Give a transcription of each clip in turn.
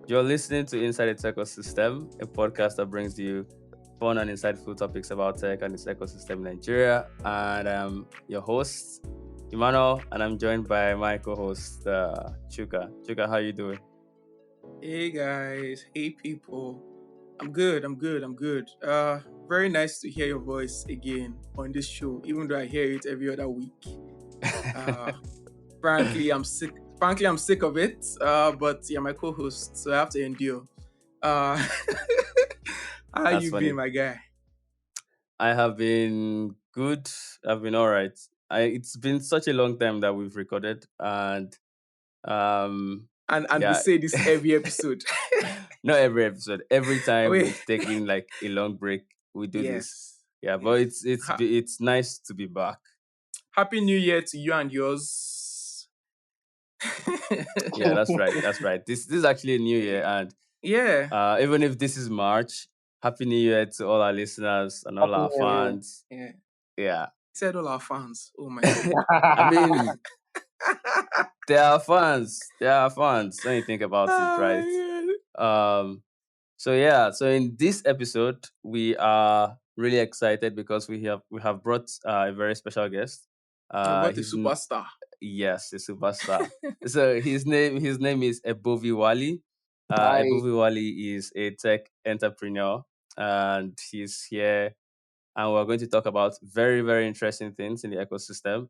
You're listening to Inside the Techosystem, a podcast that brings you fun and insightful topics about tech and its ecosystem in Nigeria. And I'm your host, Emmanuel, and I'm joined by my co-host, Chuka. Chuka, how you doing? Hey guys, hey people. I'm good. Very nice to hear your voice again on this show, even though I hear it every other week. Uh, frankly, I'm sick. I'm sick of it. But you're my co-host, so I have to endure. Uh, how That's you been, funny. my guy? I have been good. I've been all right. It's been such a long time that we've recorded, and And we yeah, say this every episode. not every episode. Every time Wait, we've taken like a long break, we do this. yes, Yeah, but yes. it's nice to be back. Happy New Year to you and yours. Yeah, that's right. That's right. This is actually a new year, and Yeah. even if this is March, Happy New Year to all our listeners and all Happy our New Year. fans. Yeah. Yeah, Said all our fans. Oh my god. I mean, there are fans. There are fans when you think about it, Oh right? my So yeah, so in this episode, we are really excited because we have brought a very special guest. god. What a His superstar. Yes, a superstar. So his name is Ebovi Wali. I Ebovi Wali is a tech entrepreneur, and he's here, and we're going to talk about very very interesting things in the ecosystem.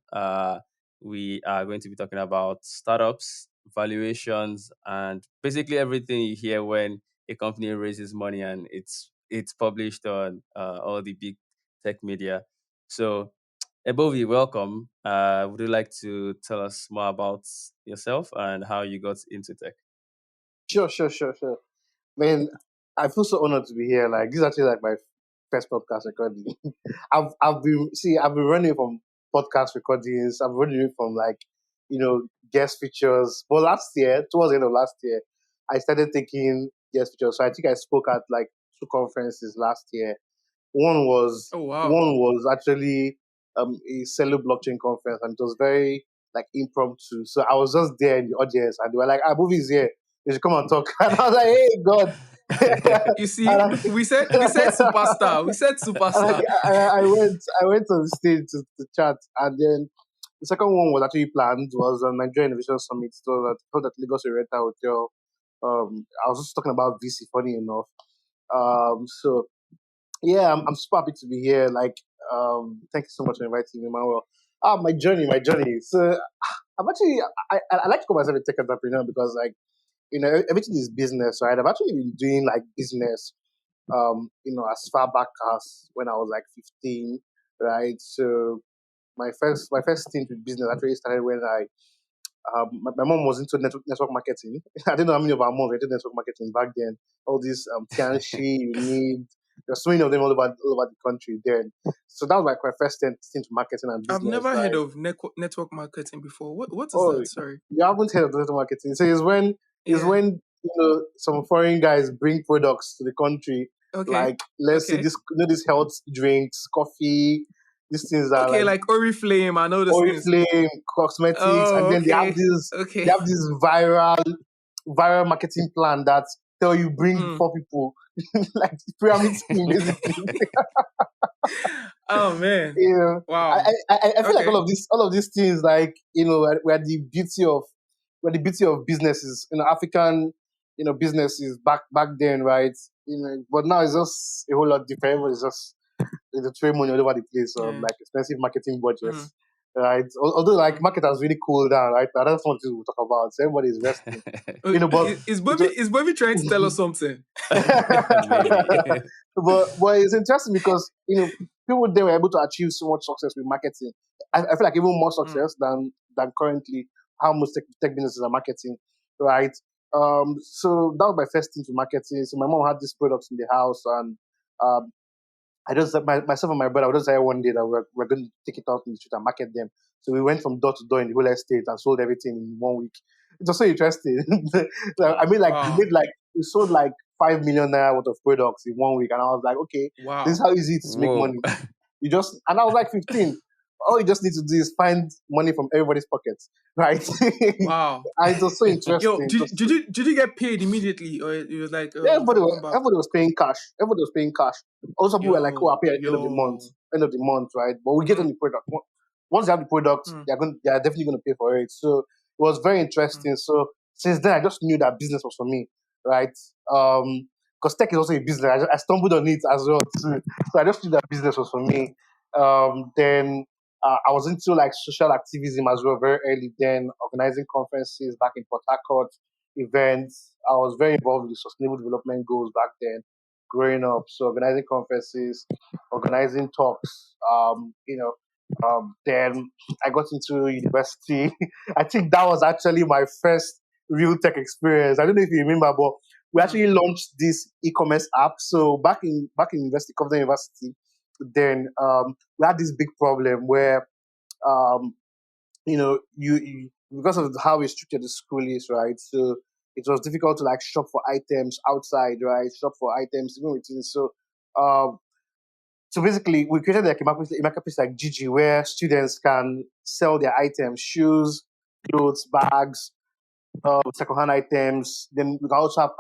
We are going to be talking about startups, valuations, and basically everything you hear when a company raises money and it's published on all the big tech media. So Ebovi, welcome. Would you like to tell us more about yourself and how you got into tech? sure. Man, I feel so honored to be here. Like this is actually like my first podcast recording. I've been running from podcast recordings. I've been running from like guest features. But last year, towards the end of last year, I started taking guest features. So I think I spoke at like two conferences last year. One was Oh wow. one was actually a cello blockchain conference, and it was very like impromptu. So I was just there in the audience, and they were like, "Ah, movie's here. You should come and talk." And I was like, "Hey, God!" You and see, we said superstar. We said I, superstar. I went on the stage to chat, and then the second one was actually planned was on Nigeria Innovation Summit. It was held at Lagos Oriental Hotel. I was just talking about VC, funny enough. So yeah, I'm super happy to be here. Like, thank you so much for inviting me, Manuel. My journey. So, I'm actually, I like to call myself a tech entrepreneur because, like, everything is business, right? I've actually been doing like business, as far back as when I was like 15, right? So, my first stint with business actually started when my mom was into network marketing. I don't know how many of our moms were into network marketing back then. All these Tianchi, you need, there's so many of them all over the country then. So that was like my first stint to marketing and I've business, never heard right? of network marketing before. What is Oh, that? Sorry. you haven't heard of network marketing. So it's Yeah. when some foreign guys bring products to the country, Okay. like let's say Okay. this health drinks, coffee, these things are Okay, like like Oriflame and all those things. Oriflame, cosmetics, and Oh, then they have okay. this they Okay. have this viral marketing plan that tell you bring Mm. 4 people, like pyramid scheme basically. Oh man. you know, Wow. I feel like Okay. all of these things, like where the beauty of businesses, African, businesses back then, right? But now it's just a whole lot different. Everybody's just there's a trade money all over the place of Yeah. like expensive marketing Mm. budgets, right? Although like Mm. market has really cooled down, right? Now that's something we'll talk about. So everybody's resting, Oh, but is Bobby trying to tell us something? Maybe. but it's interesting because people then were able to achieve so much success with marketing. I feel like even more Mm. success than currently how most tech businesses are marketing, right? So that was my first thing to marketing. So my mom had these products in the house, and um, I just myself and my brother, we just decided one day that we're going to take it out in the street and market them. So we went from door to door in the whole estate and sold everything in 1 week. It was so interesting. So, I Wow. mean, like Wow. we sold like 5 million naira worth of products in 1 week, and I was like, okay, this is Wow. how easy it is to make Whoa. money. And I was like 15. all you just need to do is find money from everybody's pockets, right? Wow. And it was so Yo, interesting. It did, was did you did you get paid immediately, or it was like, Everybody was, come back? everybody was paying cash. Everybody was paying cash. Also, people were like, "Oh, Yo, I'll pay at the end of the month." yo. End of the month, right? But we get on Mm, the product. Once they have the product, mm, they are definitely going to pay for it. So it was very mm, interesting. So since then, I just knew that business was for me, right? Because tech is also a business. I stumbled on it as well too. So I just knew that business was for me. Then I was into like social activism as well very early. Then organizing conferences back in Port Harcourt, events. I was very involved with sustainable development goals back then, growing up. So organizing conferences, organizing talks. Then I got into university. I think that was actually my first real tech experience. I don't know if you remember, but we mm, actually launched this e-commerce app. So back in university, Compton University, then we had this big problem where um, you because of how restricted the school is, right? So it was difficult to like shop for items outside, right? Shop for items even within. Um, so basically, we created like a marketplace like Gigi where students can sell their items, shoes, clothes, bags, secondhand items. Then we can also have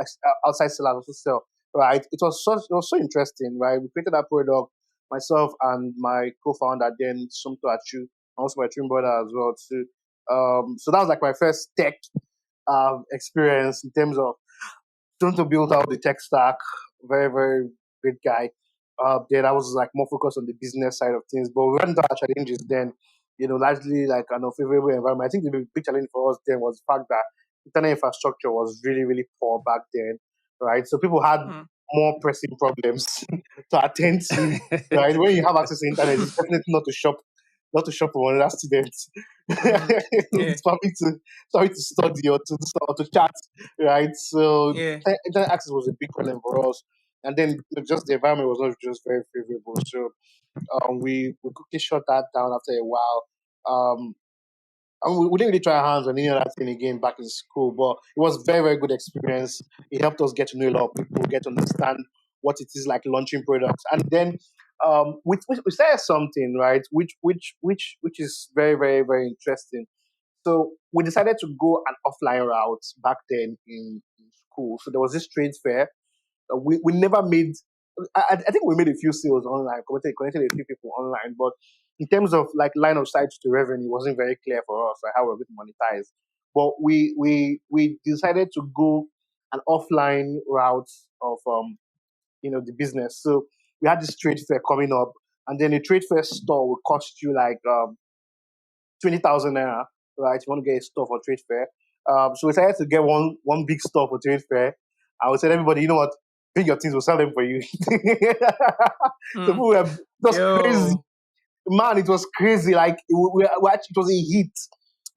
outside sellers also sell. Right? It was so interesting. Right? We created that product. Myself and my co-founder then Sumto Achu, and also my twin brother as well too. So that was like my first tech experience in terms of trying to build out the tech stack. Very very great guy. Then I was like more focused on the business side of things, but we ran into our challenges then. Largely like an unfavorable environment. I think the big challenge for us then was the fact that internet infrastructure was really, really poor back then, right? So people had mm, more pressing problems to attend to, right? When you have access to internet, it's definitely not to shop for another student. mm. Yeah, It's probably to study or to chat, right? So yeah. internet access was a big problem for us. And then just the environment was not just very favorable. So we quickly shut that down after a while. Um, and we didn't really try our hands on any other thing again back in school, but it was very, very good experience. It helped us get to know a lot of people, get to understand what it is like launching products, and then we started something right, which is very, very, very interesting. So we decided to go an offline route back then in school. So there was this trade fair. We never made. I think we made a few sales online, connected a few people online, but in terms of like line of sight to revenue, it wasn't very clear for us like how we're going to monetize. But we decided to go an offline route of the business. So we had this trade fair coming up, and then a trade fair store will cost you like 20,000 naira, right? You want to get a store for trade fair. So we decided to get one big store for trade fair. I would tell everybody, you know what, bring your things, we'll sell them for you. So Mm. people were just crazy. Yo, Man, it was crazy. Like it was a hit.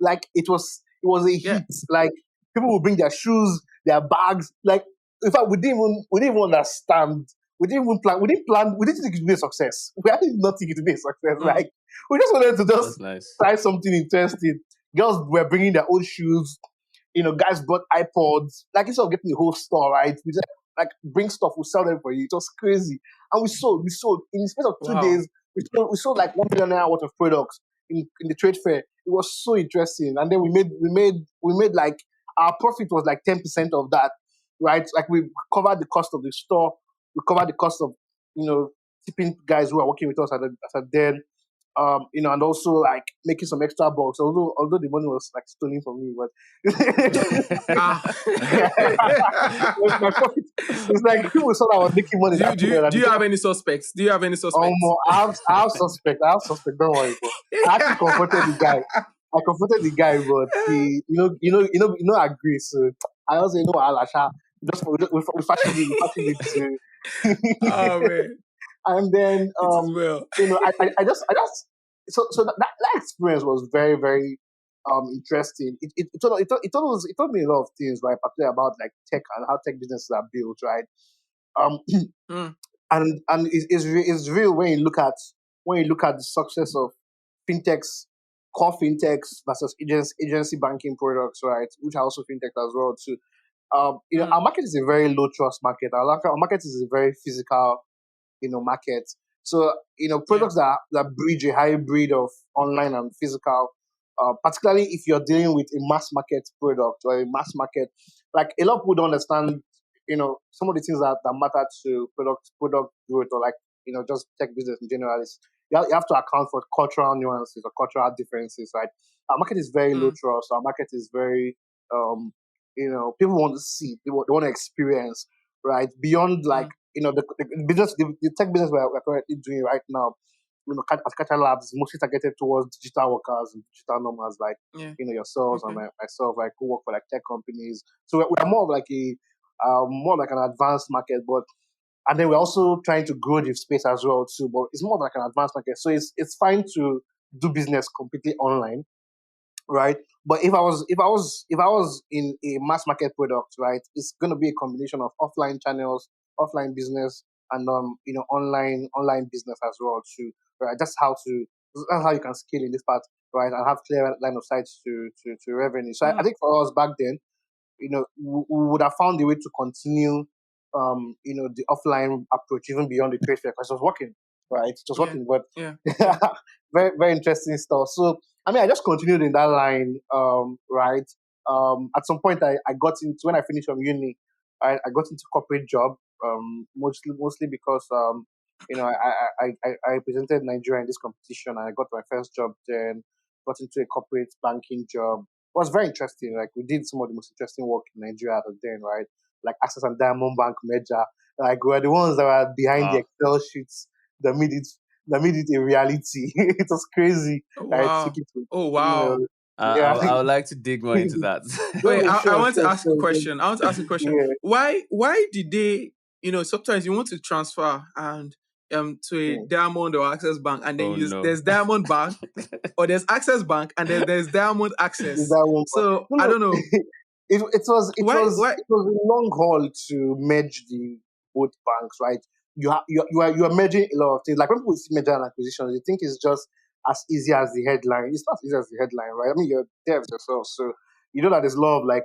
Like it was a yeah. hit. Like people would bring their shoes, their bags. Like in fact, we didn't even understand. We didn't even plan. We didn't plan. We didn't think it would be a success. We actually did not think it would be a success. Mm, Like we just wanted to just That's nice. try something interesting. Girls were bringing their own shoes. Guys bought iPods. Like instead of getting the whole store, right? We just like bring stuff, we sell them for you. It was crazy. And we sold in the space of two wow. days, we sold like 1 million naira worth of products in the trade fair. It was so interesting. And then we made like our profit was like 10% of that, right? Like we covered the cost of the store, we covered the cost of, tipping guys who are working with us at then and also like making some extra bucks. Although the money was like stolen from me, but Ah. my profit. It's like people thought I was making money do that you do you, period, and do they you just have any suspects? Do you have any suspects? I have suspect. I have suspect. Don't worry, but I actually confronted the guy. I confronted the guy, but he, agree. So I also, Alasha, we fashioned it Oh to. man, And then it is well. I just so that experience was very, very interesting. It told me a lot of things, right, particularly about like tech and how tech businesses are built, right. um Mm, and it's real when you look at the success of fintechs, core fintechs versus agency banking products, right, which are also fintech as well too. mm, Our market is a very low trust market. Our market is a very physical, market. So, Yeah. products that bridge a hybrid of online and physical, particularly if you're dealing with a mass market product or a mass market, like a lot of people don't understand, some of the things that matter to product growth, or like, just tech business in general is you have to account for cultural nuances or cultural differences, right? Our market is very low Mm, trust. Our market is very, people want to see, they want to experience, right? Beyond like, mm, the business, the tech business we're currently doing right now, at Catcher Labs is mostly targeted towards digital workers and digital nomads, like, yeah. yourselves and Okay. myself, like, who work for like tech companies. So we're more of like more like an advanced market, but and then we're also trying to grow the space as well too. But it's more of like an advanced market, so it's fine to do business completely online, right? But if I was in a mass market product, right, it's gonna be a combination of offline channels, offline business, and online business as well too. Right? That's how you can scale in this part, right? And have clear line of sight to revenue. So I Mm, think for us back then, we would have found a way to continue, the offline approach even beyond the trade fair because it was working, right? It was yeah. working, but Yeah. Yeah. very, very interesting stuff. So, I mean, I just continued in that line, right? At some point, I got into, when I finished from uni, I got into corporate job, mostly because, I represented Nigeria in this competition, and I got my first job then, got into a corporate banking job. It was very interesting. Like, we did some of the most interesting work in Nigeria at the then, right? Like Access and Diamond Bank merger. Like, we were the ones that were behind the Wow. Excel sheets that made it a reality. It was crazy. Oh, I took wow. it to, Oh, wow. yeah. I would like to dig more into that. Wait, No, I sure, want to sure, ask a sure. question. I want to ask a question. Yeah. Why did they, sometimes you want to transfer and to a Mm. Diamond or Access Bank, and then Oh no. there's Diamond Bank or there's Access Bank and then there's Diamond Is Access. that one part? So No, I no. don't know why. It was a long haul to merge the both banks, right? You are merging a lot of things. Like when people see merger and acquisition, they think it's just as easy as the headline. It's not as easy as the headline, right? I mean, you're devs yourself, so you know that there's a lot of like,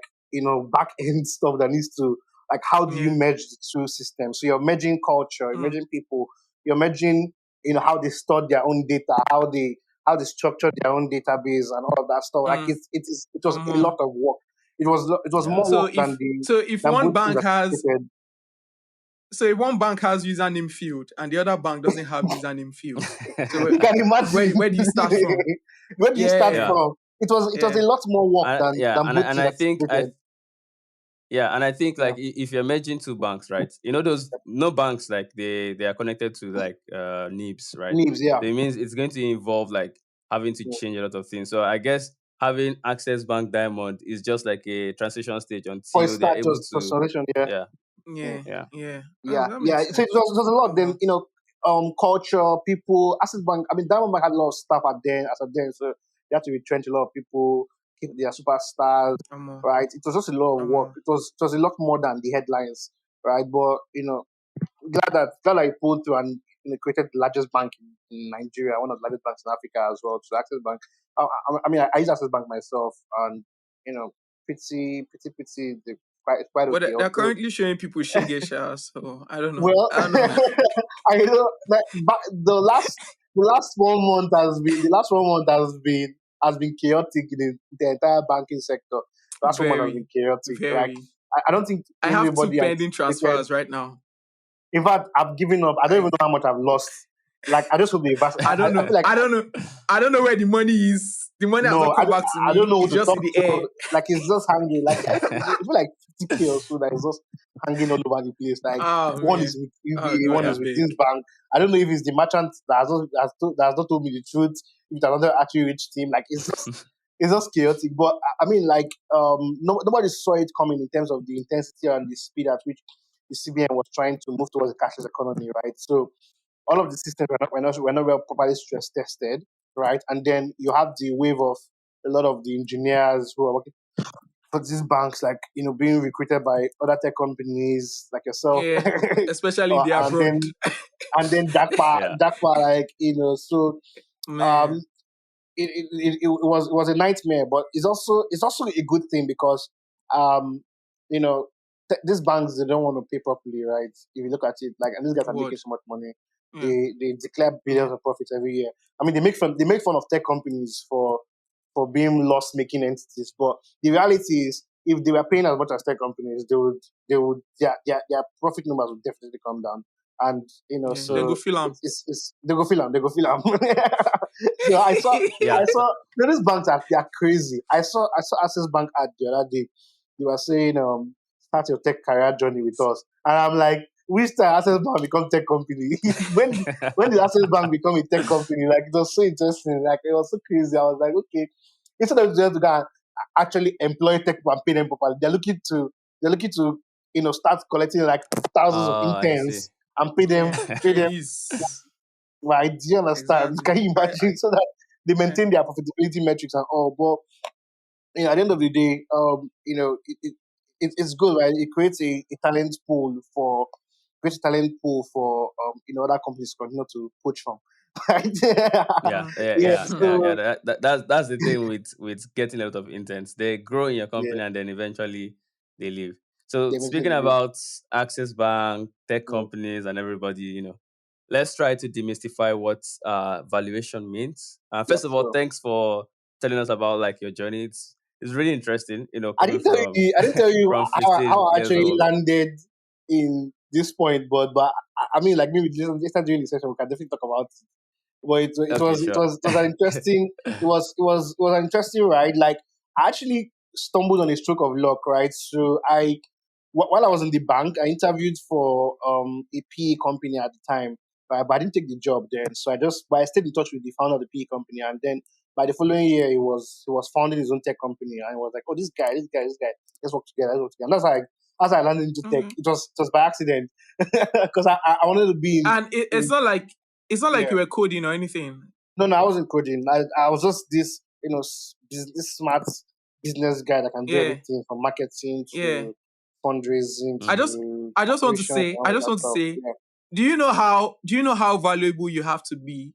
back end stuff that needs to, like, how do you Yeah. merge the two systems? So you're merging culture, you're Mm, merging people, you're merging, how they store their own data, how they structure their own database and all of that stuff. Like, mm, it was a lot um, of work. It was Yeah. more so work if one than both teams bank has anticipated. so if one bank has username field and the other bank doesn't have username field, so You can where imagine. where do you start from? Where do you start Yeah. Yeah. from? It was a Yeah. lot more work And than yeah, both and teams I think anticipated. I think Yeah, like if you're merging two banks, right? Those no banks like they are connected to like NIBs, right? leaves. Yeah, So it means it's going to involve like having to yeah. change a lot of things. So I guess having Access Bank Diamond is just like a transition stage For a until they're start, able just for to solution. Yeah. yeah, Yeah. yeah. Yeah. Oh, Yeah, that yeah. makes So sense. there's a lot. Oh, Then wow. culture, people. Access Bank. I mean, Diamond Bank had a lot of staff at then, as at then. So they had to retrench a lot of people, keep their superstars, Um, right? It was just a lot of work. um, It was a lot more than the headlines, right? But glad I pulled through and, created the largest bank in Nigeria, one of the largest banks in Africa as well. So Access Bank. I mean, I use Access Bank myself, and you know, pretty, quite but okay. they're Also, currently showing people Shege shares, so I don't know. well, I don't know. I know that, but the last 1 month has been chaotic in the entire banking sector. The last 1 month has been Very, chaotic. Like, very. I don't think I have two anybody pending anticipated. transfers right now. In fact, I've given up. I don't even I know how much I've lost. Like, I just hope the invest. I don't I know. feel like, I don't know. I don't know where the money is. The money has no, not come back to I don't me. know who It's to just talk in the to. air. Like, it's just hanging. Like, I feel like 50K or so that is just hanging all over the place. Like, Oh one is man. with Oh UBA, God, one I is with beg. this bank. I don't know if it's the merchant that has not told me the truth. If it's another actually rich team, like, it's just chaotic. But I mean, like, no, nobody saw it coming in terms of the intensity and the speed at which the CBN was trying to move towards a cashless economy, right? So all of the systems were not well properly stress tested, right? And then you have the wave of a lot of the engineers who are working for these banks, like, being recruited by other tech companies like yourself, Yeah. Especially the and abroad. then Yeah. Dakpa, like, so um, Man. it was a nightmare, but it's also a good thing because, um, you know, these banks, they don't want to pay properly, right? If you look at it, like, and these guys are making What? so much money. Yeah. they declare Yeah. billions of profits every year. I mean, they make fun of tech companies for being loss making entities, but the reality is, if they were paying as much as tech companies, they would their profit numbers would definitely come down. And Yeah. Then go so feel am. it's they go feel 'em. So I Yeah. saw these banks they are crazy. I saw Access Bank ad the other day. They were saying start your tech career journey with us, and I'm like, which time Access Bank become tech company? When did Access Bank become a tech company? Like, it was so interesting. Like, it was so crazy. I was like, okay, instead of just to go and actually employ tech people and pay them properly, they're looking to start collecting like thousands of Oh, I see. interns and pay them Yeah. pay them. Trainees. Right? Do you understand? Exactly. Can you imagine? So that they Yeah. maintain their profitability metrics and all. But at the end of the day, it's good, right? It creates a talent pool for other companies to continue to poach from. Right? Yeah, Mm. yeah, Yeah. yeah, yeah, yeah. So That's the thing with getting a lot of interns. They grow in your yeah, company and then eventually they leave. So they speaking eventually leave. about Access Bank, tech Mm. companies, and everybody, let's try to demystify what valuation means. Yeah, First of all, sure. thanks for telling us about like your journey. It's really interesting, I coming didn't tell from you. I didn't tell you from how 15 I years actually old. landed in this point, but I mean, like, maybe just during the session, we can definitely talk about. But it Okay, was it sure. was it was an interesting it was an interesting ride. Like, I actually stumbled on a stroke of luck, right? So while I was in the bank, I interviewed for a PE company at the time, but I didn't take the job then. So I stayed in touch with the founder of the PE company, and then by the following year, he was founding his own tech company, and I was like, oh, this guy, let's work together. And that's how I landed into tech. Mhm. It was by accident because I wanted to be And it's in not like yeah. you were coding or anything. No, no, I wasn't coding. I was just this, this smart business guy that can do Yeah. everything from marketing Yeah. to fundraising I Mhm. just to I just want to operations and say, all of that stuff. do you know how valuable you have to be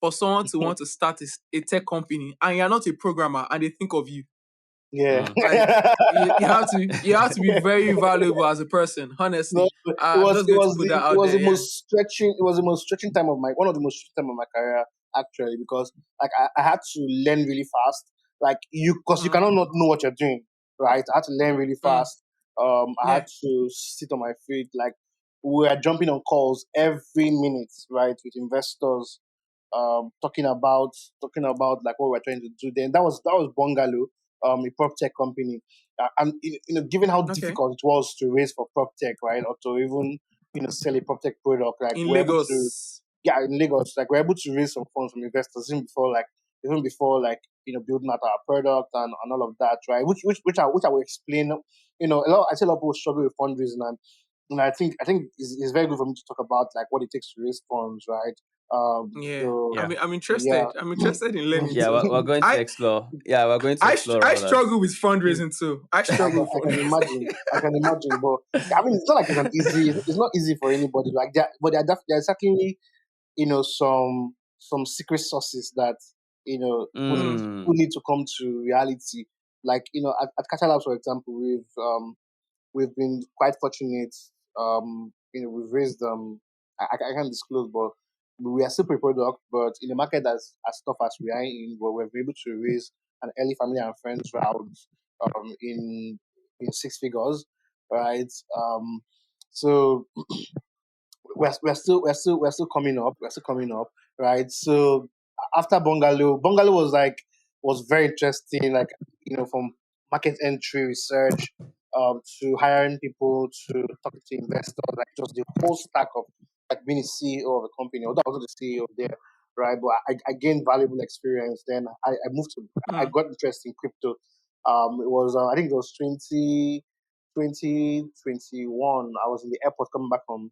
for someone to Yeah. want to start a tech company and you're not a programmer and they think of you? Yeah. Mm. Like, you have to be very valuable as a person, No, honestly. it I'm was just it going to was put the that it out was there, the yeah. most stretching it was the most stretching time of my one of the most stretching time of my career, actually, because like I had to learn really fast. Like, because you Mm, cannot not know what you're doing, right? I had to learn really mm, fast. I had yeah. to sit on my feet. Like, we were jumping on calls every minute, right, with investors, talking about like what we're trying to do. Then that was Bungalow, a prop tech company, and given how Okay. difficult it was to raise for prop tech, right, or to even sell a prop tech product, like In we're able to, Lagos. yeah, in Lagos, like we're able to raise some funds from investors even before building out our product and all of that, right? Which I will explain. I see a lot of people struggle with fundraising, and I think it's very good for me to talk about like what it takes to raise funds, right? Yeah. So Yeah. I'm yeah. interested. I'm interested in learning Yeah, too. we're going to I explore. Yeah, we're going to explore I all that. struggle with fundraising too. I I struggle can with I can fundraising. imagine. I can imagine, but I mean, it's not like it's not easy for anybody. Like that, but there are certainly some secret sources that Mm, who Mm. need to come to reality. Like at Catch Labs, for example, we've been quite fortunate. We've raised I can't disclose, but we are still pre-product. But in a market as tough as we are in, where we've been able to raise an early family and friends round in six figures, right? So we're still coming up. We're still coming up, right? So after Bungalow was very interesting. Like from market entry research, to hiring people, to talking to investors, like just the whole stack of like being a CEO of a company. Although I wasn't the CEO there, right? But I gained valuable experience. Then I moved to I mm. got interested in crypto. It was I think it was 2021. I was in the airport coming back from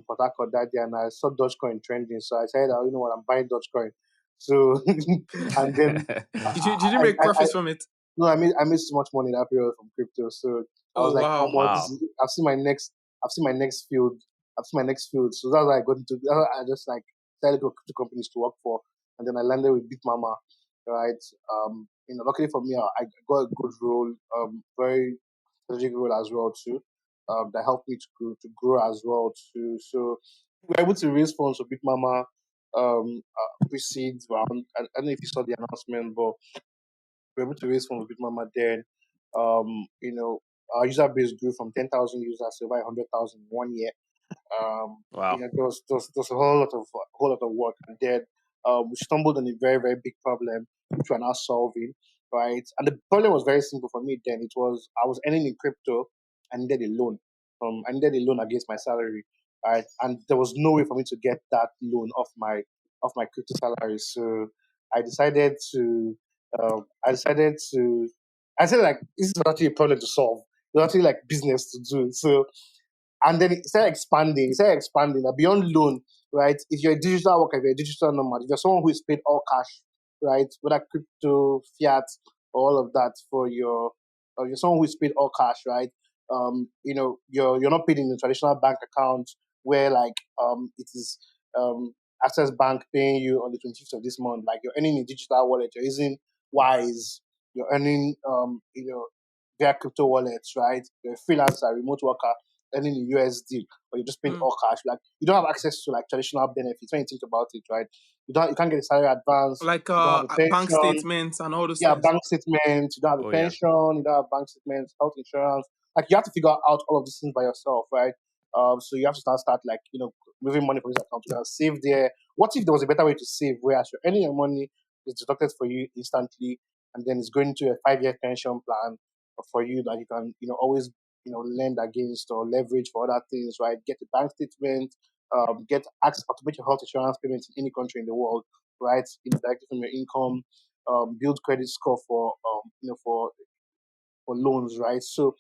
Port Harcourt that day, and I saw Dogecoin trending. So I said, "Oh, you know what? I'm buying Dogecoin." So and then Did you I, make I, I profits from it? no, I made so much money in that period from crypto. So I was Oh like, "Oh, wow. well, Wow. I've seen my next field. I've seen my next field." So that's why I got into. That's why I just like started to crypto companies to work for, and then I landed with Big Mama, right? Luckily for me, I got a good role, very strategic role as well too. That helped me to grow as well too. So we were able to raise funds for Big Mama pre-seed round. I don't know if you saw the announcement, but we were able to raise funds for Big Mama then. You know, our user base grew from 10,000 users to over 100,000 in 1 year. Wow. There was a whole lot of work, and then we stumbled on a very very big problem which we're now solving, right? And the problem was very simple for me. Then it was I was earning in crypto. I needed a loan against my salary, right? And there was no way for me to get that loan off my crypto salary. So I decided to I decided to I said like this is actually a problem to solve. It's actually like business to do. So and then it started expanding. It started expanding beyond loan, right? If you're a digital worker, if you're a digital nomad, if you're someone who is paid all cash, right? Whether crypto, fiat, all of that for your, or you're someone who is paid all cash, right? You're not paid in the traditional bank account where like it is Access Bank paying you on the 25th of this month. Like you're earning a digital wallet, you're using Wise, you're earning via crypto wallets, right? You're a freelancer, remote worker earning in USD, or you're just paying Mm. all cash. Like you don't have access to like traditional benefits when you think about it, right? You can't get a salary advance, Like you don't have a bank pension, statements and all those yeah, things. bank statements, you don't have a Oh yeah. pension, you don't have bank statements, health insurance. Like you have to figure out all of these things by yourself, right? So you have to start like moving money from this account. You can save there. What if there was a better way to save where as you're earning your money, it's deducted for you instantly, and then it's going to a 5 year pension plan for you that you can always lend against or leverage for other things, right? Get a bank statement, get access automate your health insurance payments in any country in the world, right? Directly from your income, build credit score for loans, right? So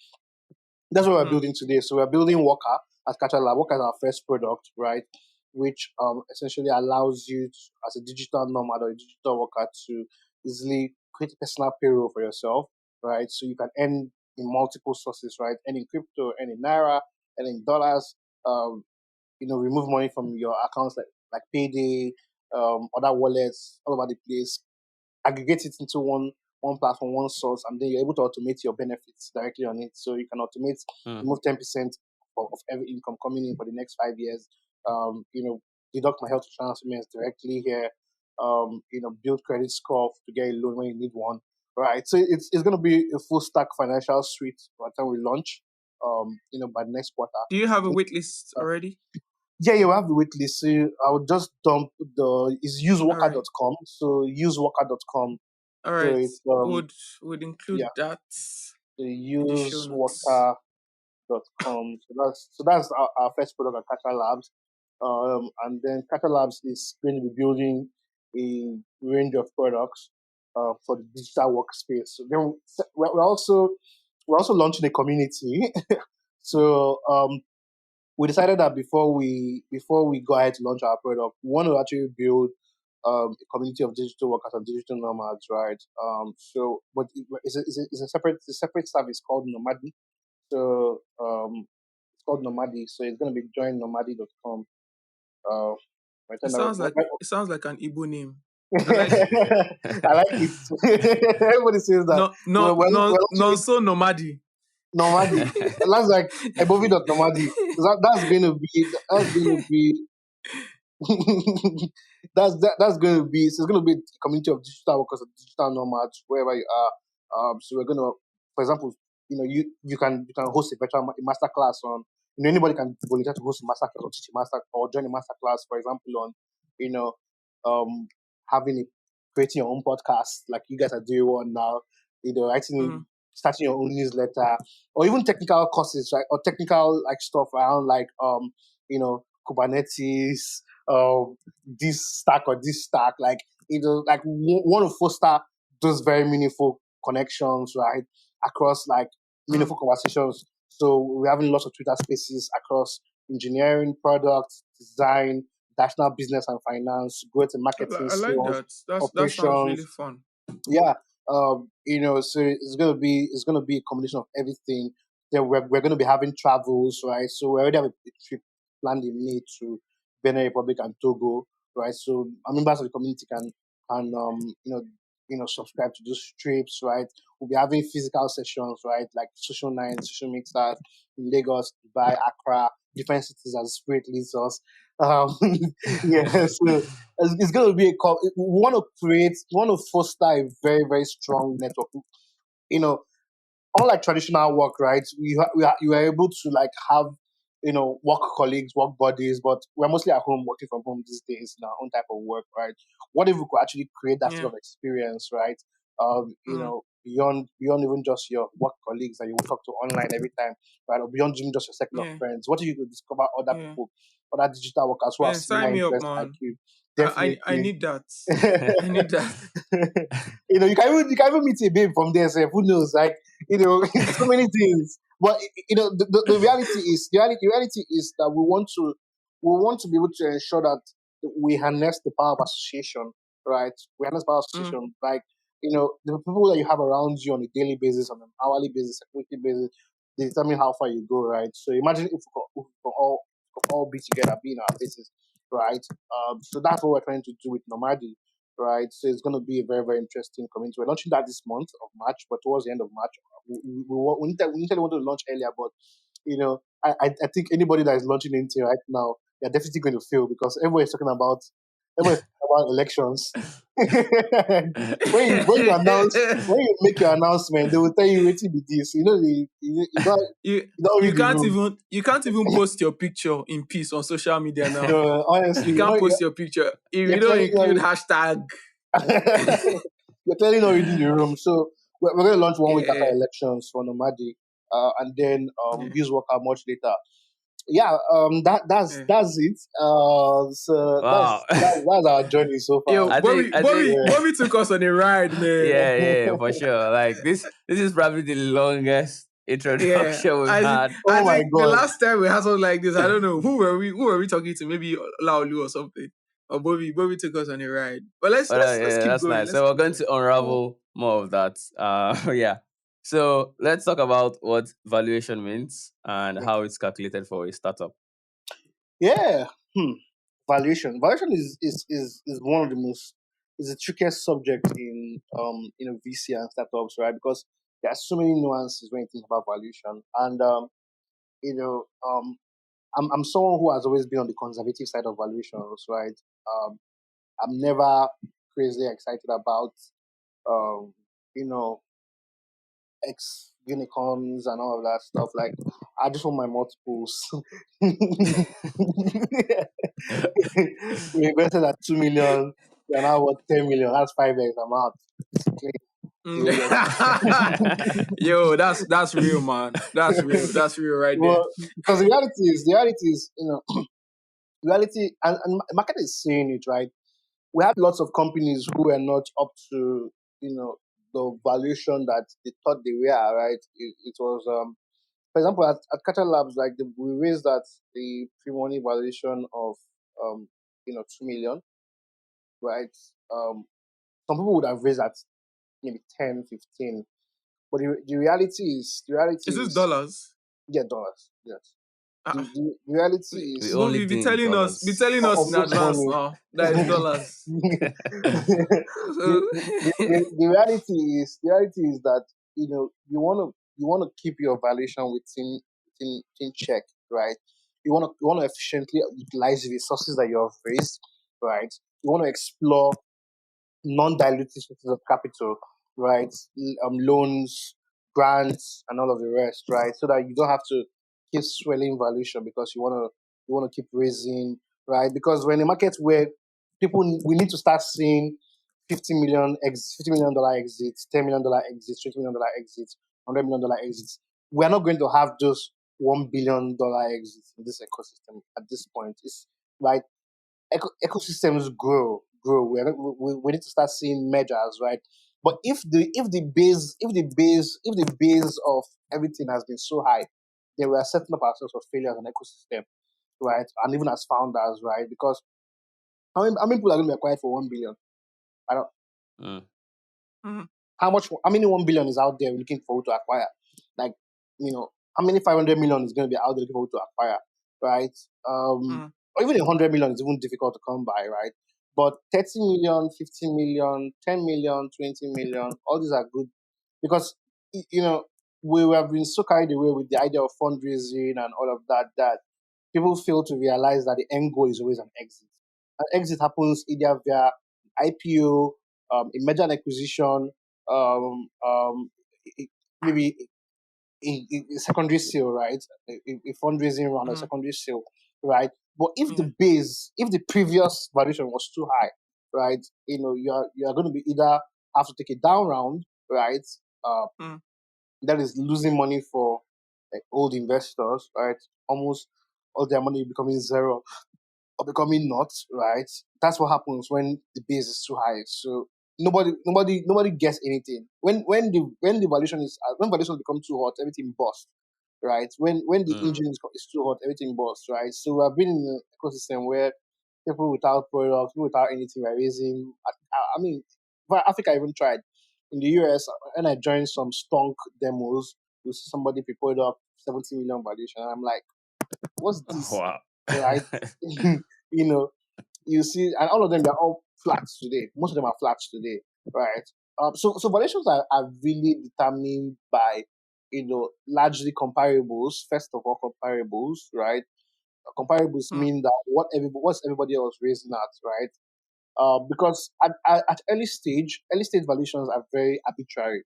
that's what we're Mm. building today. So we're building Woka as Catalab. Woka is our first product, right? Which essentially allows you as a digital nomad or a digital worker to easily create a personal payroll for yourself, right? So you can earn in multiple sources, right? Earn in crypto, earn in naira, earn in dollars. Um, remove money from your accounts like Payday, other wallets all over the place, aggregate it into one platform, one source, and then you're able to automate your benefits directly on it. So you can automate, Mm. remove 10% of every income coming in for the next 5 years. Deduct my health insurance payments directly here. Build credit score to get a loan when you need one. Right. So it's going to be a full stack financial suite by the time we launch. By the next quarter. Do you have a wait list already? Yeah, you have the wait list. So I would just dump it's All right. useworker.com. So useworker.com. All So right. it's Would yeah, include that the in the show notes. useworker.com. So that's our first product at Kata Labs. And then Kata Labs is going to be building a range of products for the digital workspace. So then we're also launching a community. So we decided that before we go ahead to launch our product, we want to actually build a community of digital workers and digital nomads, right? But it's a separate service called Nomadi. So it's called Nomadi. So it's going to be join nomadi.com. Uh, my It turn now. sounds like it sounds like an Igbo name. I like I like it. Everybody says that. no no We're no non launching so nomadi. Nomadi. That's like Ebovi Nomadi. That's going to be that's going to be so it's going to be a community of digital workers or digital nomads wherever you are. So we're going to, for example, you can host a virtual master class on. Anybody can volunteer to host a master class or teach a master or join a master class, for example, on you know um having a creating your own podcast like you guys are doing one now. Mhm. Starting your own newsletter, or even technical courses, right? Or technical like stuff around like Kubernetes, this stack or this stack, like like want to foster those very meaningful connections, right, across like Mm. meaningful conversations. So we're having lots of Twitter spaces across engineering, product design, national business and finance, growth and marketing, I like sales, that. That sounds really operations, fun. yeah. So it's gonna be a combination of everything. Then we're gonna be having travels, right? So we already have a trip planned in May to Benin Republic and Togo, right? So our members of the community can subscribe to those trips, right? We'll be having physical sessions, right? Like social nights, social mixers in Lagos, Dubai, Accra, different cities as spirit leads us. Um, yeah, so it's going to be we want to we want to foster a very, very strong network. You know, unlike traditional work, right? You are able to like have work colleagues, work buddies, but we're mostly at home working from home these days in our own type of work, right? What if we could actually create that sort Yeah. of experience, right? Mm. Beyond even just your work colleagues that you will talk to online every time, right? Or beyond even just your circle of Yeah. friends. What if you could discover other Yeah. people, other digital workers who have Man, similar sign me up, interests like man. you? I Definitely. need that. I need that. You can even meet a babe from there. So who knows? Like so many things. But the reality is that we want to be able to ensure that we harness the power of association, right? We harness power of Mm. association, like the people that you have around you on a daily basis, on an hourly basis, a weekly basis, they determine how far you go, right? So imagine if we could all be together, be in our places, right? So that's what we're trying to do with Nomadi, right? So it's going to be a very, very interesting community. We're launching that this month of March, but towards the end of March, we initially wanted to launch earlier, but I think anybody that is launching anything right now, they're definitely going to fail because everybody's talking about elections. When you make your announcement, they will tell you waiting with this. you you don't you read the can't room. even post your picture in peace on social media now. You Honestly, can't post your picture if you're you don't clearly not include hashtag. you're clearly not reading the room. So we're going to launch 1 week after Yeah. elections for Nomadi, and then Yeah. use Woka much later. Yeah, Yeah. that's it. So Wow. that's our journey so far. Yo, I think Bobby, I think Bobby, Yeah. Bobby took us on a ride, man. yeah, yeah, for sure. Like this is probably the longest Yeah, introduction we've had. Oh I my think the god. last time we had something like this, I don't know who were we talking to? Maybe Laolu or something. Or Bobby took us on a ride. But let's But let's yeah, keep that's going. nice. Let's So we're keep going going. to unravel more of that. Yeah. So let's talk about what valuation means and Okay. how it's calculated for a startup. Yeah. Valuation. Valuation is one of the most is the trickiest subject in VC and startups, right? Because there are so many nuances when you think about valuation. And you know, I'm someone who has always been on the conservative side of valuations, right? I'm never crazy excited about um, you know, ex unicorns and all of that stuff. Like I just want my multiples. We invested at 2 million, we are now worth 10 million. That's 5x. I'm out. Mm. You get- Yo, that's real, man. That's real. That's real right there. well, because the reality is, and the market is saying it, right? We have lots of companies who are not up to, the valuation that they thought they were, right? It was, for example, at Qatar Labs, like we raised that the pre-money valuation of, 2 million, right? Some people would have raised at maybe 10, 15. But the reality Is this is, dollars? yeah, dollars, yes. The, Uh-uh. the, the reality We is, only Bobby, do in be dollars. telling us of in this advance money. now that is dollars. So, The reality is that you want to keep your valuation within check, right? You want to efficiently utilize the resources that you have raised, right? You want to explore non-dilutive sources of capital, right? Loans, grants, and all of the rest, right? So that you don't have to keep swelling valuation because you want to keep raising, right? Because we're in a market where we need to start seeing $50 million exits, $10 million exits, $20 million exits, $100 million exits. We're not going to have those $1 billion exits in this ecosystem at this point. It's right ecosystems grow. We need to start seeing measures, right? But if the base of everything has been so high, then we are setting up ourselves for failure as an ecosystem, right? And even as founders, right? Because how many people are going to be acquired for 1 billion? I don't. Mm. mm, How many 1 billion is out there looking for who to acquire? Like, how many 500 million is going to be out there looking for who to acquire, right? mm. Or even 100 million is even difficult to come by, right? But 30 million, 15 million, 10 million, 20 million, all these are good because, y- you know, we have been so carried away with the idea of fundraising and all of that, people fail to realize that the end goal is always an exit. An exit happens either via IPO, a merger and acquisition, um, um, maybe a secondary sale, right? A fundraising round, a Mm. secondary sale, right? But Yeah. if the previous valuation was too high, right? You are going to be either have to take a down round, right? Uh, Mm. that is losing money for like old investors, right? Almost all their money becoming zero or becoming not, right? That's what happens when the base is too high. So nobody gets anything. When the when valuation become too hot, everything busts, right? When the Mm. Mm. engine is too hot, everything busts, right? So we have been in an ecosystem where people without products, people without anything were raising. I mean, but Africa even tried. In the US, when I joined some stunk demos, you see somebody prepared up 70 million valuation. And I'm like, what's this? Wow. Right? you know, you see, and all of them they're all flats today. Most of them are flats today, right? So valuations are really determined by largely comparables. First of all, comparables, right? Comparables Mm. mean that what's everybody else raising at, right? Because at early stage valuations are very arbitrary.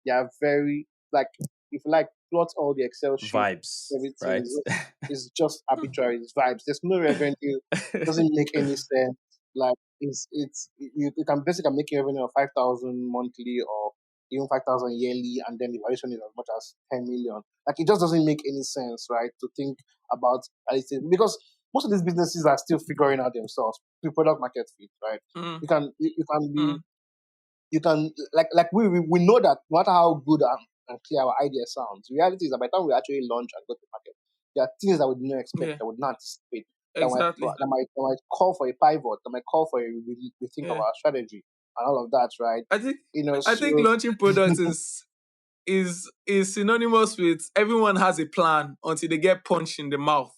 They are very like if you like plot all the Excel sheet, Vibes, everything right? is just arbitrary. It's vibes. There's no revenue. Doesn't make any sense. Like you can basically make revenue of 5,000 monthly or even 5,000 yearly, and then the valuation is as much as 10 million. Like it just doesn't make any sense, right? To think about early stage because most of these businesses are still figuring out themselves the product market fit, right? Mm. You can be Mm. you can like we know that no matter how good and clear our idea sounds, the reality is that by the time we actually launch and go to market, there are things that we did not expect, Yeah. that we did not anticipate, Exactly. that might call for a pivot, that might call for a rethink of Yeah. our strategy and all of that, right? I think I think So launching products is synonymous with everyone has a plan until they get punched in the mouth.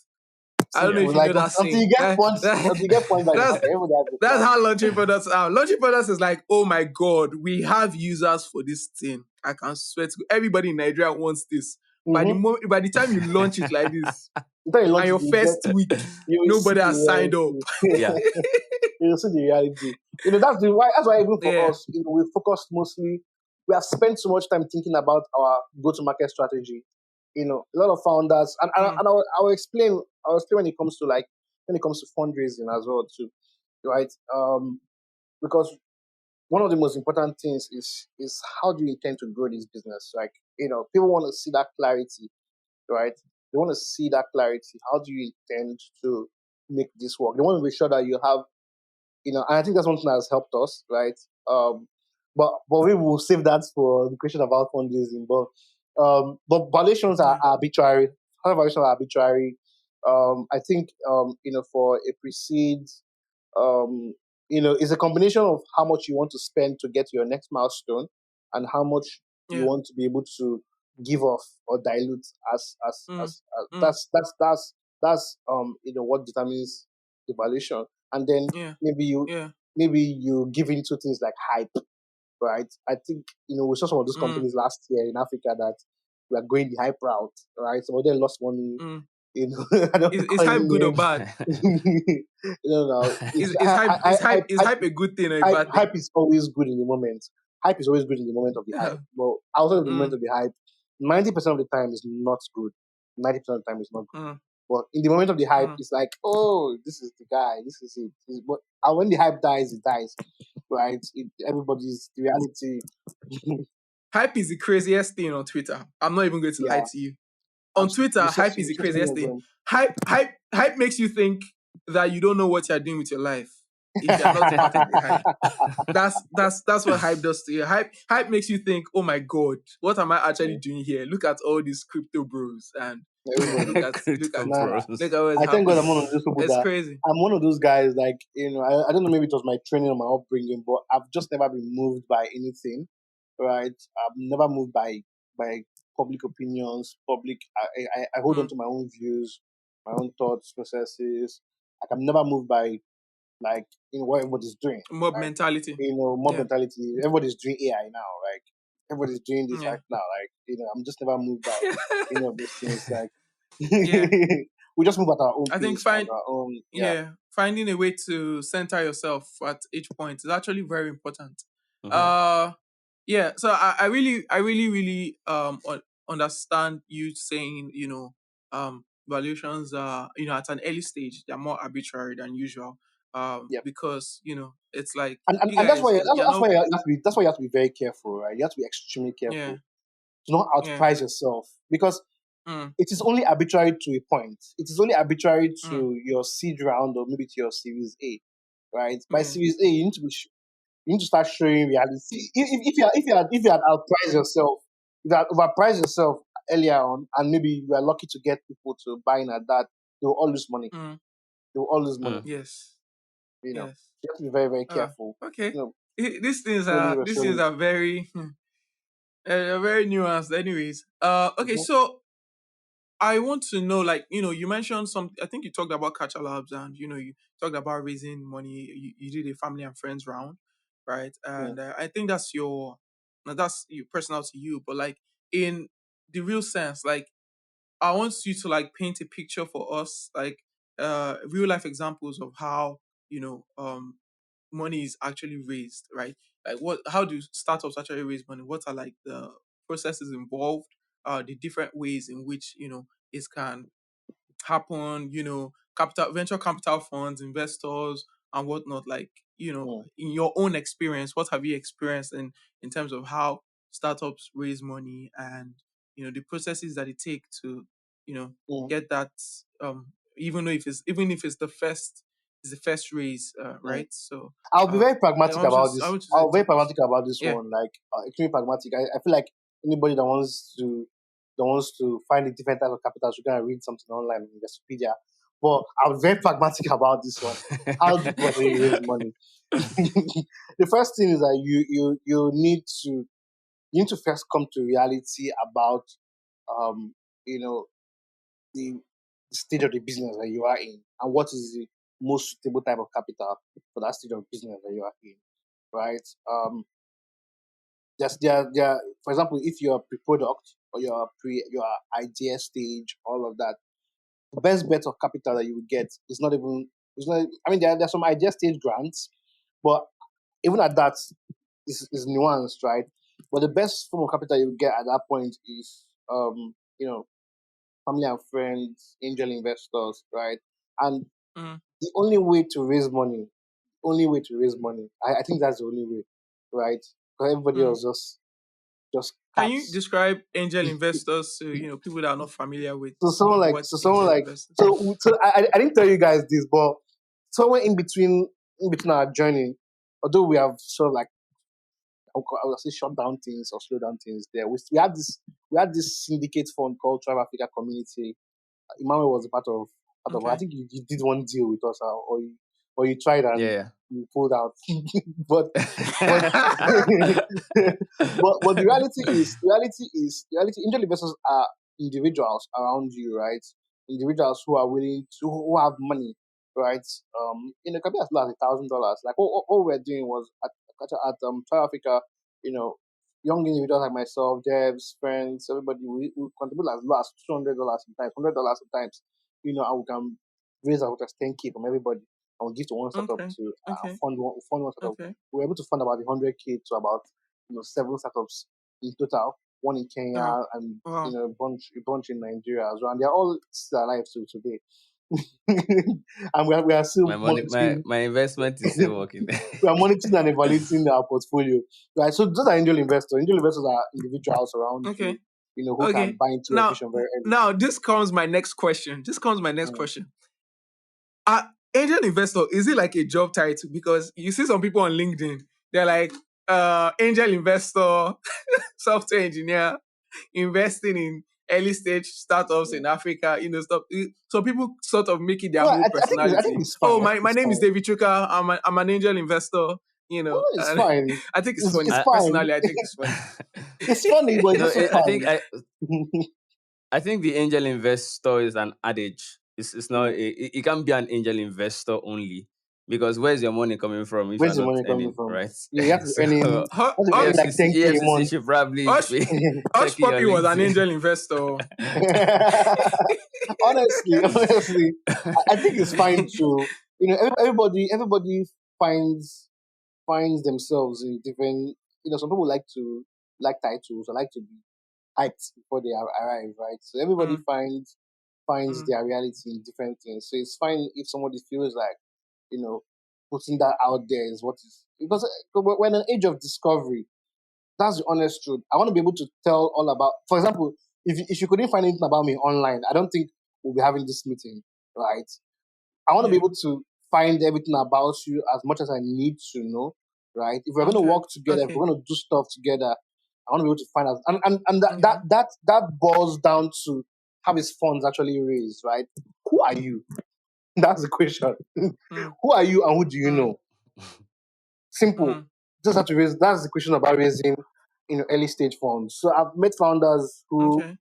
I don't know Yeah. if we're you like know that until you saying. get points, until you get points by the That's market, everybody has a that's plan. how launching products are. Launching products is like, oh my god, we have users for this thing. I can swear to everybody in Nigeria wants this. Mm-hmm. By the time you launch it like this, Until you and launch it, your first week, you will see nobody the has signed up. Yeah. reality. You see the reality. That's why even for Yeah. us, we focused mostly. We have spent so much time thinking about our go-to-market strategy. A lot of founders, Mm. and I'll explain when it comes to fundraising as well too, right? Because one of the most important things is how do you intend to grow this business? Like people want to see that clarity, right? They want to see that clarity. How do you intend to make this work? They want to be sure that you have and I think that's one thing that has helped us, right? But we will save that for the question about fundraising. But valuations are Yeah. arbitrary. How valuations are arbitrary. I think for a pre-seed, um, it's a combination of how much you want to spend to get to your next milestone, and how much you Yeah. want to be able to give off or dilute Mm. as Mm. that's what determines the valuation. And then Yeah. maybe you Yeah. maybe you give into things like hype, right? I think we saw some of those Mm. companies last year in Africa that were going the hype route, right? Some of them lost money. Mm. I don't want to Is call any hype good or names. bad? No. It's Is hype a good thing or a bad thing? hype is always good in the moment. Hype is always good in the moment of the hype. Yeah. But outside of the moment Mm. of the hype, 90% of the time is not good. 90% of the time is not good. Mm. But in the moment of the hype, Mm. it's like, oh, this is the guy, this is it. But and when the hype dies, it dies, right? Everybody's the reality. Hype is the craziest thing on Twitter. I'm not even going to lie Yeah, to you. On absolutely. Twitter, hype is the So many craziest of thing. them. Hype makes you think that you don't know what you're doing with your life if you're not part of the hype. That's what hype does to you. Hype makes you think, oh my god, what am I actually doing here? Look at all these crypto bros and look Everybody. at look at Crypto Nah, bros. look at what's I thank God happening. I'm one of those people It's that crazy. I'm one of those guys. Like I don't know, maybe it was my training or my upbringing, but I've just never been moved by anything. Right? I've never moved by public opinions. I hold on Mm. to my own views, my own thoughts, processes. Like I'm never moved by like what everybody's doing. Mob Like mentality. mob Yeah. mentality. Everybody's doing AI now. Like everybody's doing this Yeah. right now. Like I'm just never moved by any of those things. Like Yeah. we just move at our own I think pace and our own. Yeah, finding a way to center yourself at each point is actually very important. Mm-hmm. Uh, yeah. So I really understand you saying, valuations are, at an early stage they're more arbitrary than usual. yeah. Because it's like you And that's guys, why you're that's not. why you have to be that's why you have to be very careful, right? You have to be extremely Yeah, careful to not yeah. outprice yourself because Mm, it is only arbitrary to a point. It is only arbitrary mm, to your seed round or maybe to your Series A, right? By yeah. Series A, you need to start showing reality. If you had outpriced yourself, if you had overpriced yourself earlier on, and maybe you are lucky to get people to buy in at that, they will all lose money. Mm, They will all lose money. Mm. yes, You know, yes. you have to be very very Uh, careful. okay. You know, slowly These things slowly. are very very nuanced. Anyways, okay. Mhm, So I want to know, like, you mentioned some. I think you talked about Catcher Labs, and you talked about raising money. You did a family and friends round, right? mm, And I think now that's you personal to you, but like in the real sense, like I want you to like paint a picture for us, like real life examples of how money is actually raised, right? Like how do startups actually raise money? What are like the processes involved? The different ways in which it can happen. Venture capital funds, investors, and whatnot. Like mm, in your own experience, what have you experienced in terms of how startups raise money and the processes that it take to you know mm, get that even if it's the first raise, mm. right? So I'll be very I pragmatic want you about to, I this. want you to I'll be very examples. pragmatic about this Yeah. one. Like extremely pragmatic. I feel like anybody that wants to find a different type of capital should go and read something online in Wikipedia. But I'm very pragmatic about this one. How do people actually raise money? The first thing is that you need to first come to reality about um you know the stage of the business that you are in and what is the most suitable type of capital for that stage of business that you are in, right? For example, if you're pre-product or your idea stage, all of that, the best bet of capital that you will get is not even it's not. I mean, there's some idea stage grants, but even at that is nuanced, right? But the best form of capital you will get at that point is family and friends, angel investors, right? And Mm. the only way to raise money, I think that's the only way, right? Because everybody Mm. else just Can you caps. describe angel investors to people that are not familiar with So what angel investors? I didn't tell you guys this, but somewhere in between our journey, although we have sort of like I would say shut down things or slow down things there. We had this syndicate fund called Tribe Africa Community. Emmanuel was a part of. I Okay. think you did one deal with us, or you tried and Yeah. you pulled out. but but but the reality is angel investors are individuals around you, right? Individuals who are willing to who have money, right? It can be as low as $1,000. Like what we're doing was at South Africa, you know, young individuals like myself, devs, friends, everybody, we contribute as low as $200 sometimes, $100 sometimes, and we can raise as much as 10K from everybody and we give to one startup Okay. to Okay. fund one startup. Okay. We were able to fund about 100K to about seven startups in total, one in Kenya Oh, and wow. a bunch in Nigeria as well, and they're all still alive till today. And we are still my money, my monitoring. my investment is still working. We are monitoring and evaluating our portfolio, right? So those are angel investors. Angel investors are individuals around you, Okay. who can Okay. buy into your Now, vision very early. now this comes my next question. This comes my next Mm. question. Uh, Angel investor, is it like a job title? Because you see some people on LinkedIn, they're like, angel investor, software engineer, investing in early stage startups Yeah. in Africa, stuff. So people sort of make it their No, whole I think personality. it's Oh, fine. I think my it's name is fine. David Chuka. I'm an angel investor, No, it's and fine. I think it's It's funny. I, fine. Personally, I think it's funny. It's funny, but it's no, also I think fine. I think the angel investor is an adage. It's not. Mm, It can be an angel investor only. because where's your money coming from if you're Where's the not money coming earning, from? right? Yeah, you have to be So earning. You have to be earning like EFCC 10K a EFCC month. should probably Hush, be Hush checking your Puppy was an LinkedIn. angel investor. Honestly, I think it's fine to, everybody finds themselves in different. Some people like to like titles or like to be hyped before they arrive, right? So everybody Mm, finds mm, their reality in different things. So it's fine if somebody feels like, you know, putting that out there is what is, because we're in an age of discovery. That's the honest truth. I want to be able to tell all about. For example, if you couldn't find anything about me online, I don't think we'll be having this meeting, right? I want to be yeah. able to find everything about you as much as I need to know, right? If we're going to Okay. work together, if Okay. we're going to do stuff together, I want to be able to find out. And Okay. that boils down to how his funds actually raised, right? Who are you? That's the question. Mm, Who are you and who do you mm, know? Simple. mm, Just have to raise. That's the question about raising, early stage funds. So I've met founders okay.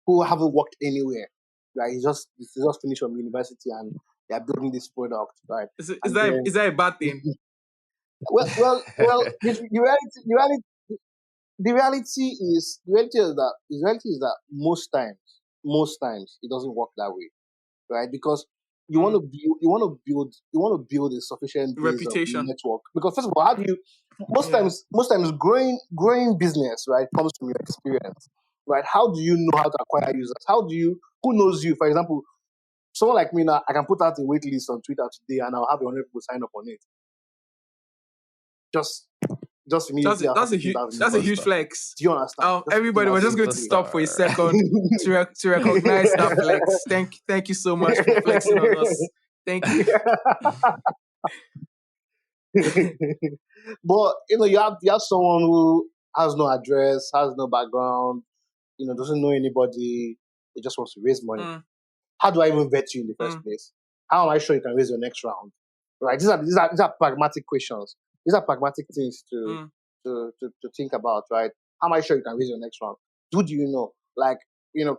who haven't worked anywhere. Right? He just finished from university and they're building this product, right? Is And that then is that a bad thing? well, the reality is that most times it doesn't work that way, right? Because Mm, you want to build a sufficient base of reputation. network. Because first of all, how do you Yeah. most times growing business, right, comes from your experience, right? How do you know how to acquire users? Who knows you? For example, someone like me now, I can put out a wait list on Twitter today, and I'll have 100 people sign up on it. Just immediately after putting it out in That's a huge Superstar. flex. Do you understand? Just putting it Everybody out was just going to immediately. stop for a Superstar. second to recognize that flex. Thank you so much for flexing on us. Thank you. But you have someone who has no address, has no background, doesn't know anybody. He just wants to raise money. Mm, How do I even vet you in the first mm, place? How am I sure you can raise your next round? Right? These are pragmatic questions. These are pragmatic things to mm, to think about, right? How am I sure you can raise your next round? Who do you know? Like,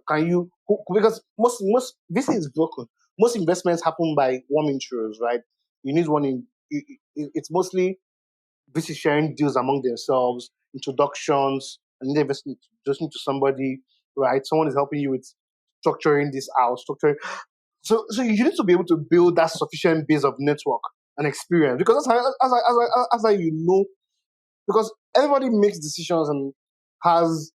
can you? Because most this is broken. Most investments happen by warm intros, right? You need one in. It's mostly VC sharing deals among themselves, introductions, and then just need to somebody, right? Someone is helping you with structuring this out, structuring. So you need to be able to build that sufficient base of network and experience because that's how you know. Because everybody makes decisions and has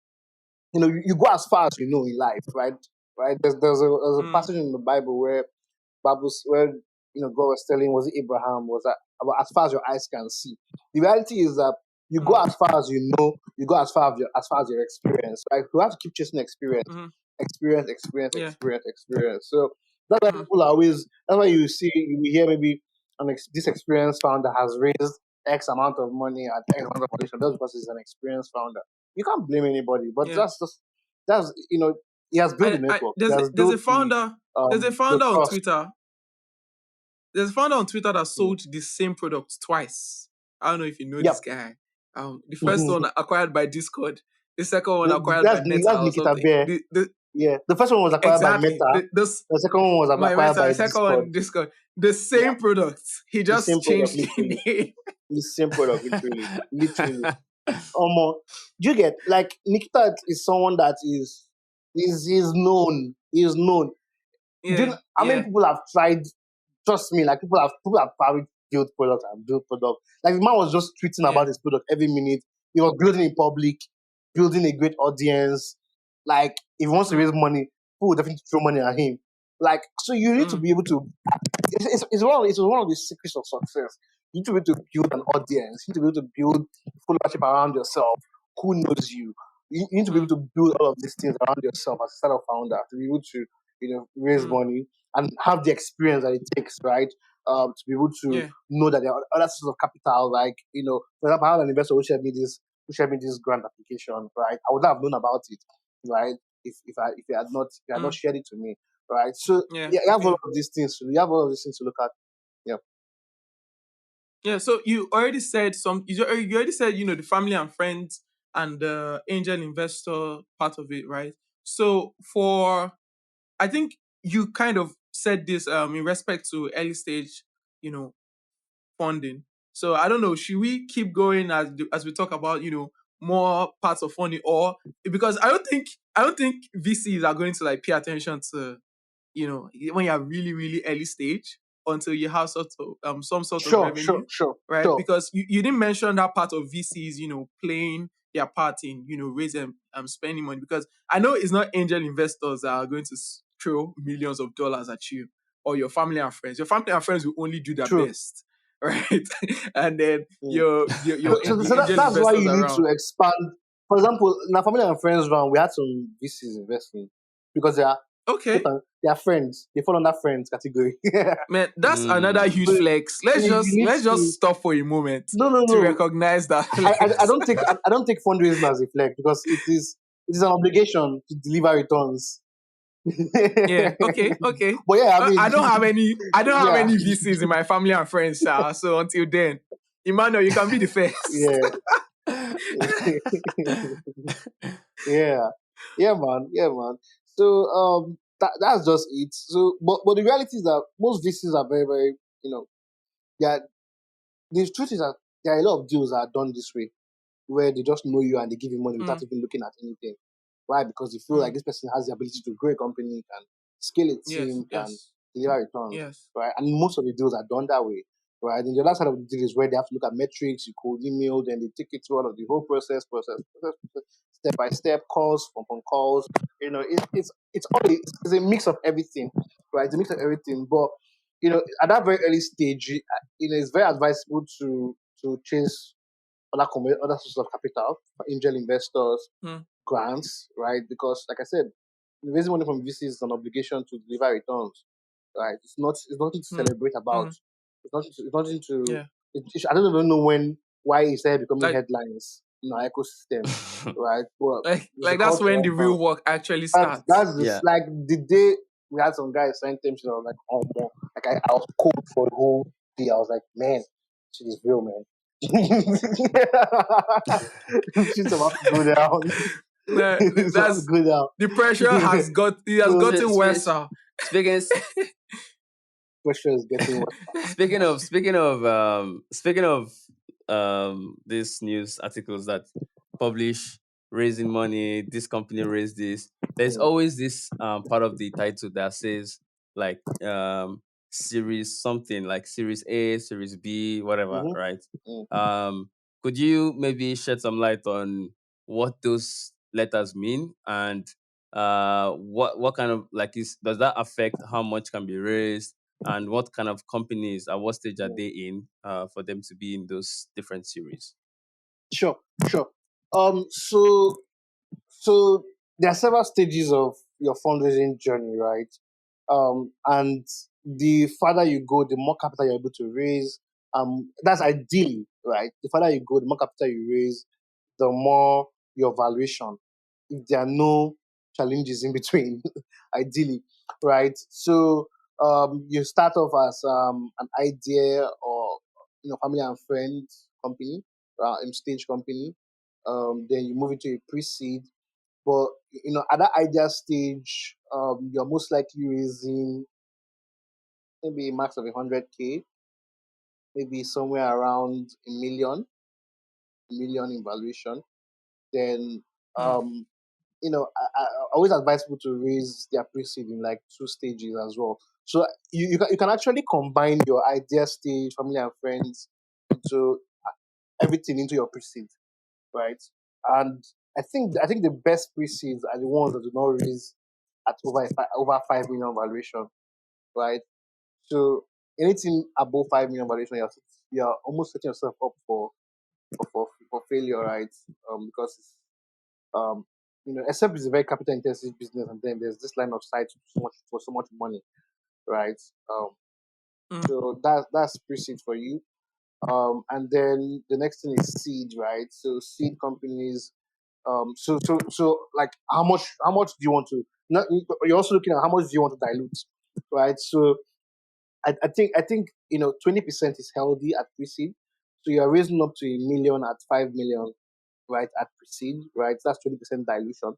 you go as far as you know in life, right? Right. There's a mm, passage in the Bible where God was telling, was it Abraham, was that about as far as your eyes can see. The reality is that you go mm, as far as you know, you go as far as your experience. Right? You have to keep chasing experience, mm, experience, experience, yeah. experience, experience. So that's why Mm, people are always. That's why you hear maybe this experienced founder has raised X amount of money at X amount of valuation just because he's an experienced founder. You can't blame anybody, but yeah. that's he has built the I network. He has there's a built the founder there's a the founder on trust. Twitter. There's a founder on Twitter that Mm. sold the same product twice. I don't know if you know this Yep. guy. The first one acquired by Discord, the second one acquired by that's Meta that's or Nikita something. Bear. The Yeah, the first one was acquired by exactly Meta. this The second one was my acquired Meta, by the second one Discord. Discord. The Yeah, same product. He the just same product, changed literally. the name. The same product, literally. Do you get like Nikita is someone that is known. He is known. Do you Yeah, know, how many yeah. people have tried? Trust me, like people have probably built products and built product. Like the man was just tweeting Yeah. about his product every minute. He was building in public, building a great audience. Like if he wants to raise Mm, money, people will definitely throw money at him. Like so, you need to mm, be able to. It's one of the secrets of success. You need to be able to build an audience. You need to be able to build followership around yourself. Who knows you? You need to be able mm, to build all of these things around yourself as a startup founder to be able to raise mm, money and have the experience that it takes, right? To be able to yeah. know that there are other sources of capital, like for example, I had an investor who shared me this grant application, right? I would not have known about it, right? If he had not Mm, shared it to me, right? So yeah. yeah, you have all Yeah. of these things. You have all of these things to look at. Yeah. Yeah, so you already said, the family and friends and the angel investor part of it, right? So I think you kind of said this in respect to early stage, funding. So I don't know, should we keep going as we talk about, more parts of funding, or because I don't think VCs are going to like pay attention to, when you're really, really early stage until you have some sort of Sure, sure, revenue, sure, right? sure. Because you didn't mention that part of VCs, playing their part in, raising spending money. Because I know it's not angel investors that are going to throw millions of dollars at you or your family and friends. Your family and friends will only do their True. best, right? And then Mm. the So angel that's why investors you need to around. expand. For example, in our family and friends round, we had some VCs investing because Okay, they are friends. They fall under friends category. man, that's another Mm. huge So flex. Let's you just need let's just to stop for a moment no no to no. recognize that I flex. don't take fundraising as a flex because it is an obligation to deliver returns. Yeah. Okay. Okay. But yeah, I mean, I don't have any. I don't have yeah, any VCs in my family and friends, sha. So until then, Emmanuel, you can be the first. yeah, yeah, yeah, man. So that's just it. So, but the reality is that most VCs are very, very, you know, yeah. The truth is that there are a lot of deals that are done this way, where they just know you and they give you money without Mm, even looking at anything. Why? Because they feel like mm. this person has the ability to grow a company, can scale a Yes. team, can Yes. deliver returns, Yes. right? And most of the deals are done that way, right? And the other side of the deal is where they have to look at metrics, you cold email, then they take it through all of the whole process, step by step, calls, phone calls. It's a mix of everything, right? It's a mix of everything. But at that very early stage, it's very advisable to chase other sources of capital, angel investors, Mm, grants, right? Because, like I said, raising money from VCs is an obligation to deliver returns, right? It's nothing to mm, celebrate about. mm. It's nothing to. Yeah. I don't even know why it started becoming Like headlines in our ecosystem, right? But like it's a like that's culture when right the now. real work actually That's starts. that's Yeah. just like the day we had some guys sign terms sheet. I was like, oh man, like I was cold for the whole day. I was like, man, shit is real, man. Shit's about to go down. It's about to That's go down. the pressure has So gotten worse. Speaking pressure is getting worse. speaking of these news articles that publish raising money, this company raised this. There's Mm. always this part of the title that says like series something like series A, series B, whatever, Mm-hmm. right? Mm. Um, could you maybe shed some light on what those letters mean and what kind of like is does that affect how much can be raised and what kind of companies at what stage are Mm. they in for them to be in those different series? Sure, sure. So So there are several stages of your fundraising journey, right? And the farther you go, the more capital you're able to raise. That's ideally, right? The farther you go, the more capital you raise, the more your valuation. If there are no challenges in between, ideally, right? So you start off as an idea or family and friends company, stage company. Then you move into a pre-seed, but at that idea stage, you're most likely raising maybe a max of 100K, maybe somewhere around a million in valuation. Then, Mm, um, I always advise people to raise their pre-seed in like two stages as well. So you can actually combine your idea stage, family and friends, into everything into your pre-seed, right? And I think the best pre-seeds are the ones that do not raise at over 5 million valuation, right? So anything above 5 million valuation, you're almost setting yourself up for failure, right? Because except it's a very capital intensive business, and then there's this line of sight for so much money, right? mm, So that's pre-seed for you. And then the next thing is seed, right? So seed companies. So like how much do you want to? Not, you're also looking at how much do you want to dilute, right? So I think 20% is healthy at pre-seed. So you're raising up to a million at 5 million, right? At pre-seed, right? That's 20% dilution.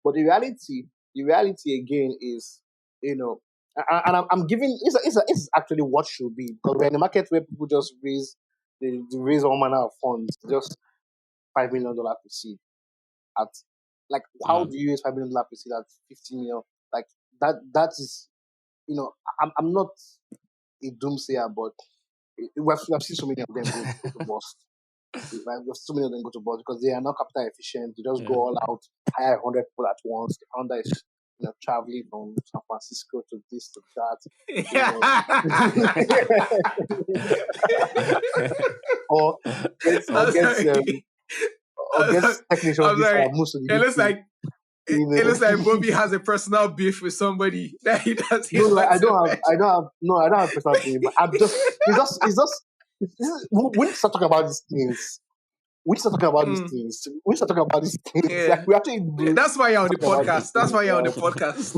But the reality again is, you know, And I'm giving it's actually what should be, because we're in a market where people just they raise all manner of funds, just $5 million per seed at, like, how Mm. do you raise $5 million per seed at 50 million? Like, that is, I'm not a doomsayer, but we've seen so many of them go to bust. Like, we've seen so many of them go to bust because they are not capital efficient. They just go Yeah. all out, hire 100 people at once. The founder is, traveling from San Francisco to this to that, you know. or gets or I'm gets sorry. or I'm sorry. gets technician I'm visa sorry. and moves to the It looks UK. like it looks like Bobby has a personal beef with somebody that he No, doesn't no, want I don't to have, mention. I don't have personal feeling, but when we start talking about these things, Mm, like, yeah. we actually That's why you're on the talking about these podcast. That's things, why you're on the right? podcast.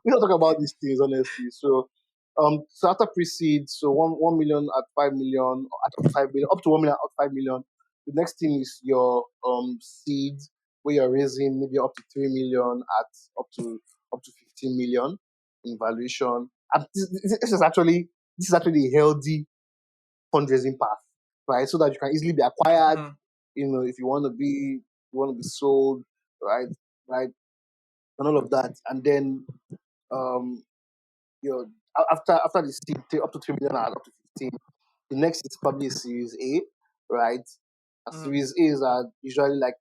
We don't talk about these things honestly. So after pre-seed, so 1 million at 5 million, at 5 million, up to 1 million at 5 million. The next thing is your seed, where you're raising maybe up to 3 million at up to 15 million in valuation. And this is actually a healthy fundraising path, right? So that you can easily be acquired, Mm, if you want to be sold, right? Right, and all of that. And then um after the seed, up to 3 million and up to 15, the next is probably a series A, right? A mm, series A's are usually like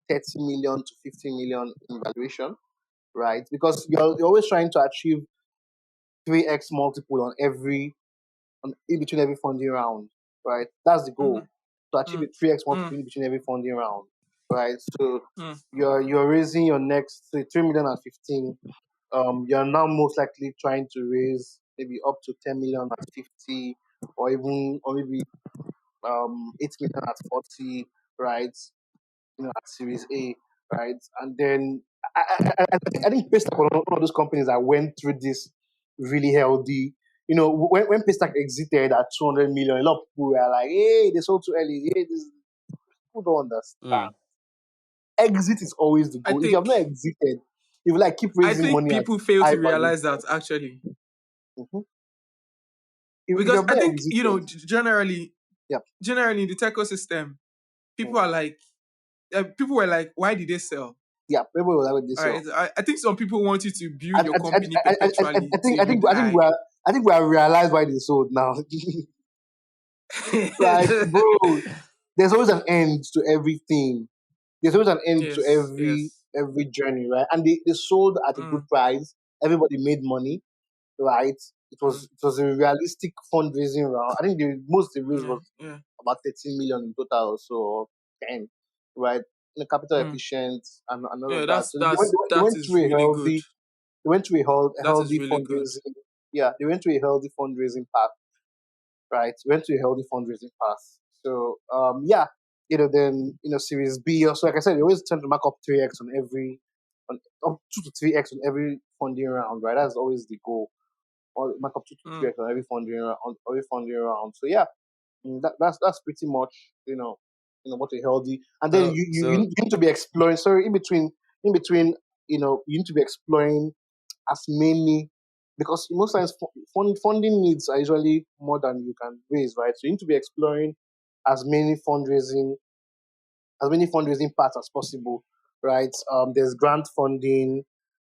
30 million to 50 million in valuation, right? Because you're always trying to achieve 3x multiple in between every funding round, right? That's the goal, mm, to achieve a mm, 3x mm, multiple in between every funding round, right? So mm, you're raising your next, say, 3 million and 15. You're now most likely trying to raise maybe up to 10 million at 50, or maybe 8 million at 40, right? At Series A, right? And then I think Paystack was one of those companies that went through this really healthy. When Paystack exited at 200 million, a lot of people were like, "Hey, they sold too early. Hey, this people don't understand. Mm. Exit is always the I goal. If you have think not exited, if you like keep I raising think money at people fail high to realize that valuation, actually. mhm. If you Because have I not think, exited, generally yeah, generally in the tech ecosystem, mm, people are like people were like, why did they sell? yeah, people will have this. All right. I think some people want you to build I, your I, I, company I perpetually till think I you think I think die. we have realized why they sold now. Like, bro, there's always an end to everything. There's always an end to Yes, every yes. every journey, right? And they sold at a good Mm, price. Everybody made money, right? mm, It was a realistic fundraising round. I think the most they raised yeah, was yeah. about 13 million in total, or so, or 10, right? Capital Mm. efficient and all Yeah, of that. So they that went is through a really good. healthy they went through a That is healthy really good. fundraising. Yeah, they went through a healthy fundraising path, right? Went through a healthy fundraising path. So yeah, then Series B. Also, like I said, they always tend to mark up 3x on up 2 to 3x on every funding round, right? That's always the goal. Or mark up two to three Mm. x on every funding round. So yeah, that's pretty much what a healthy. And then So you so need to be exploring. Sorry, in between, you need to be exploring as many, because most times funding needs are usually more than you can raise, right? So you need to be exploring as many fundraising paths as possible, right? There's grant funding.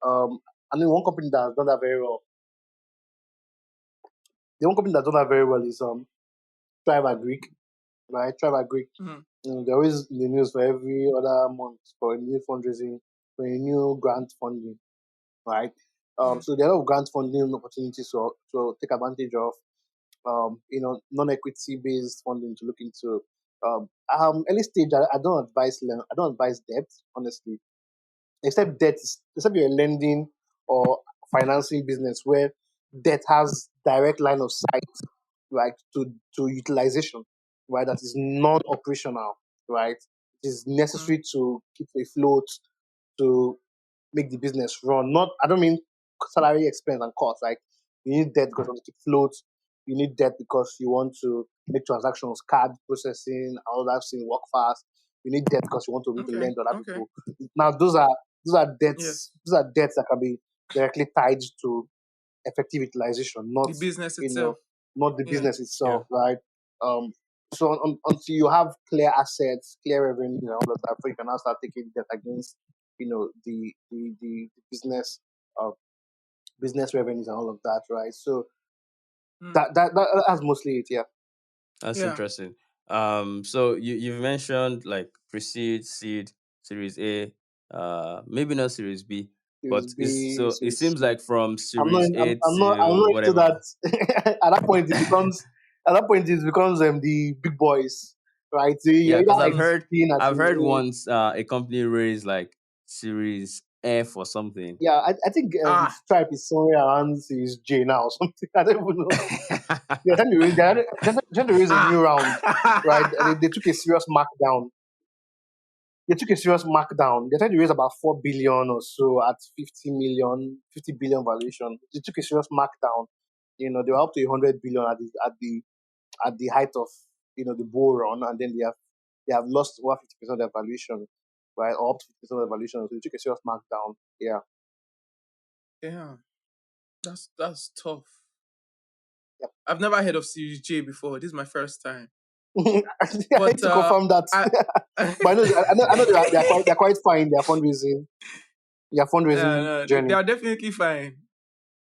I mean, one company that has done that very well. The one company that's done that very well is Thrive Greek, right? Thrive Greek. Mm. They're always in the news for every other month for a new fundraising, for a new grant funding, right? Mm. So there are a lot of grant funding opportunities to take advantage of. Non-equity based funding to look into. Early stage, I don't advise debt, honestly, except you're lending or financing business where debt has direct line of sight, right, to utilization, right, that is non-operational, right. It is Mm. necessary to keep afloat, to make the business run. Not, I don't mean salary expense and cost. Like, you need debt because you want to keep float. You need debt because you want to make transactions, card processing, all that thing work fast. You need debt because you want to be able to Okay. lend to other Okay. people. Now, those are Yes. debts. Those are debts that can be directly tied to effective utilization, not The business you know, itself. not the Yeah. business Yeah, itself, right? So until you have clear assets, clear revenue, and all of that, so you can now start taking debt against the uh, business revenues and all of that, right? So Mm. that's mostly it, yeah. that's Yeah. interesting. So you've mentioned like pre-seed, seed, Series A, maybe not Series B, Series but it's B, so it Series seems C. like from I'm not. Series A I'm to not into whatever. that. At that point, it becomes. At that point, it becomes the big boys, right? So you're Yeah, either because Mm. existing at I've Series heard A. once a company raised like Series F or something. Yeah, I think Ah. Stripe is somewhere around Series J now or something. I don't even know. They're trying to raise a new Ah. round, right? They took a serious markdown. They took a serious markdown. They tried to raise about 4 billion or so at 50 billion valuation. They took a serious markdown. They were up to 100 billion at the height of the bull run, and then they have lost over 50% of their valuation, right? Or up to 50% of their valuation. So they took a serious markdown. Yeah. Yeah. That's tough. Yep. I've never heard of Series J before. This is my first time. I need But to confirm that. I But I know they're quite fine in their fundraising no, they journey. are definitely fine.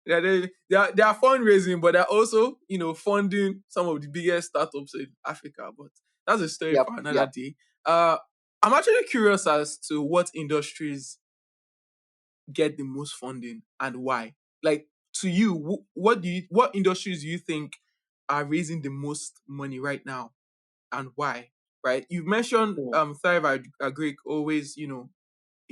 They are fundraising, but they're also funding some of the biggest startups in Africa. But that's a story Yep, for another yep. day. I'm actually curious as to what industries get the most funding and why. Like to you, what industries do you think are raising the most money right now and why? Right? You've mentioned Mm, Thrive Agric always in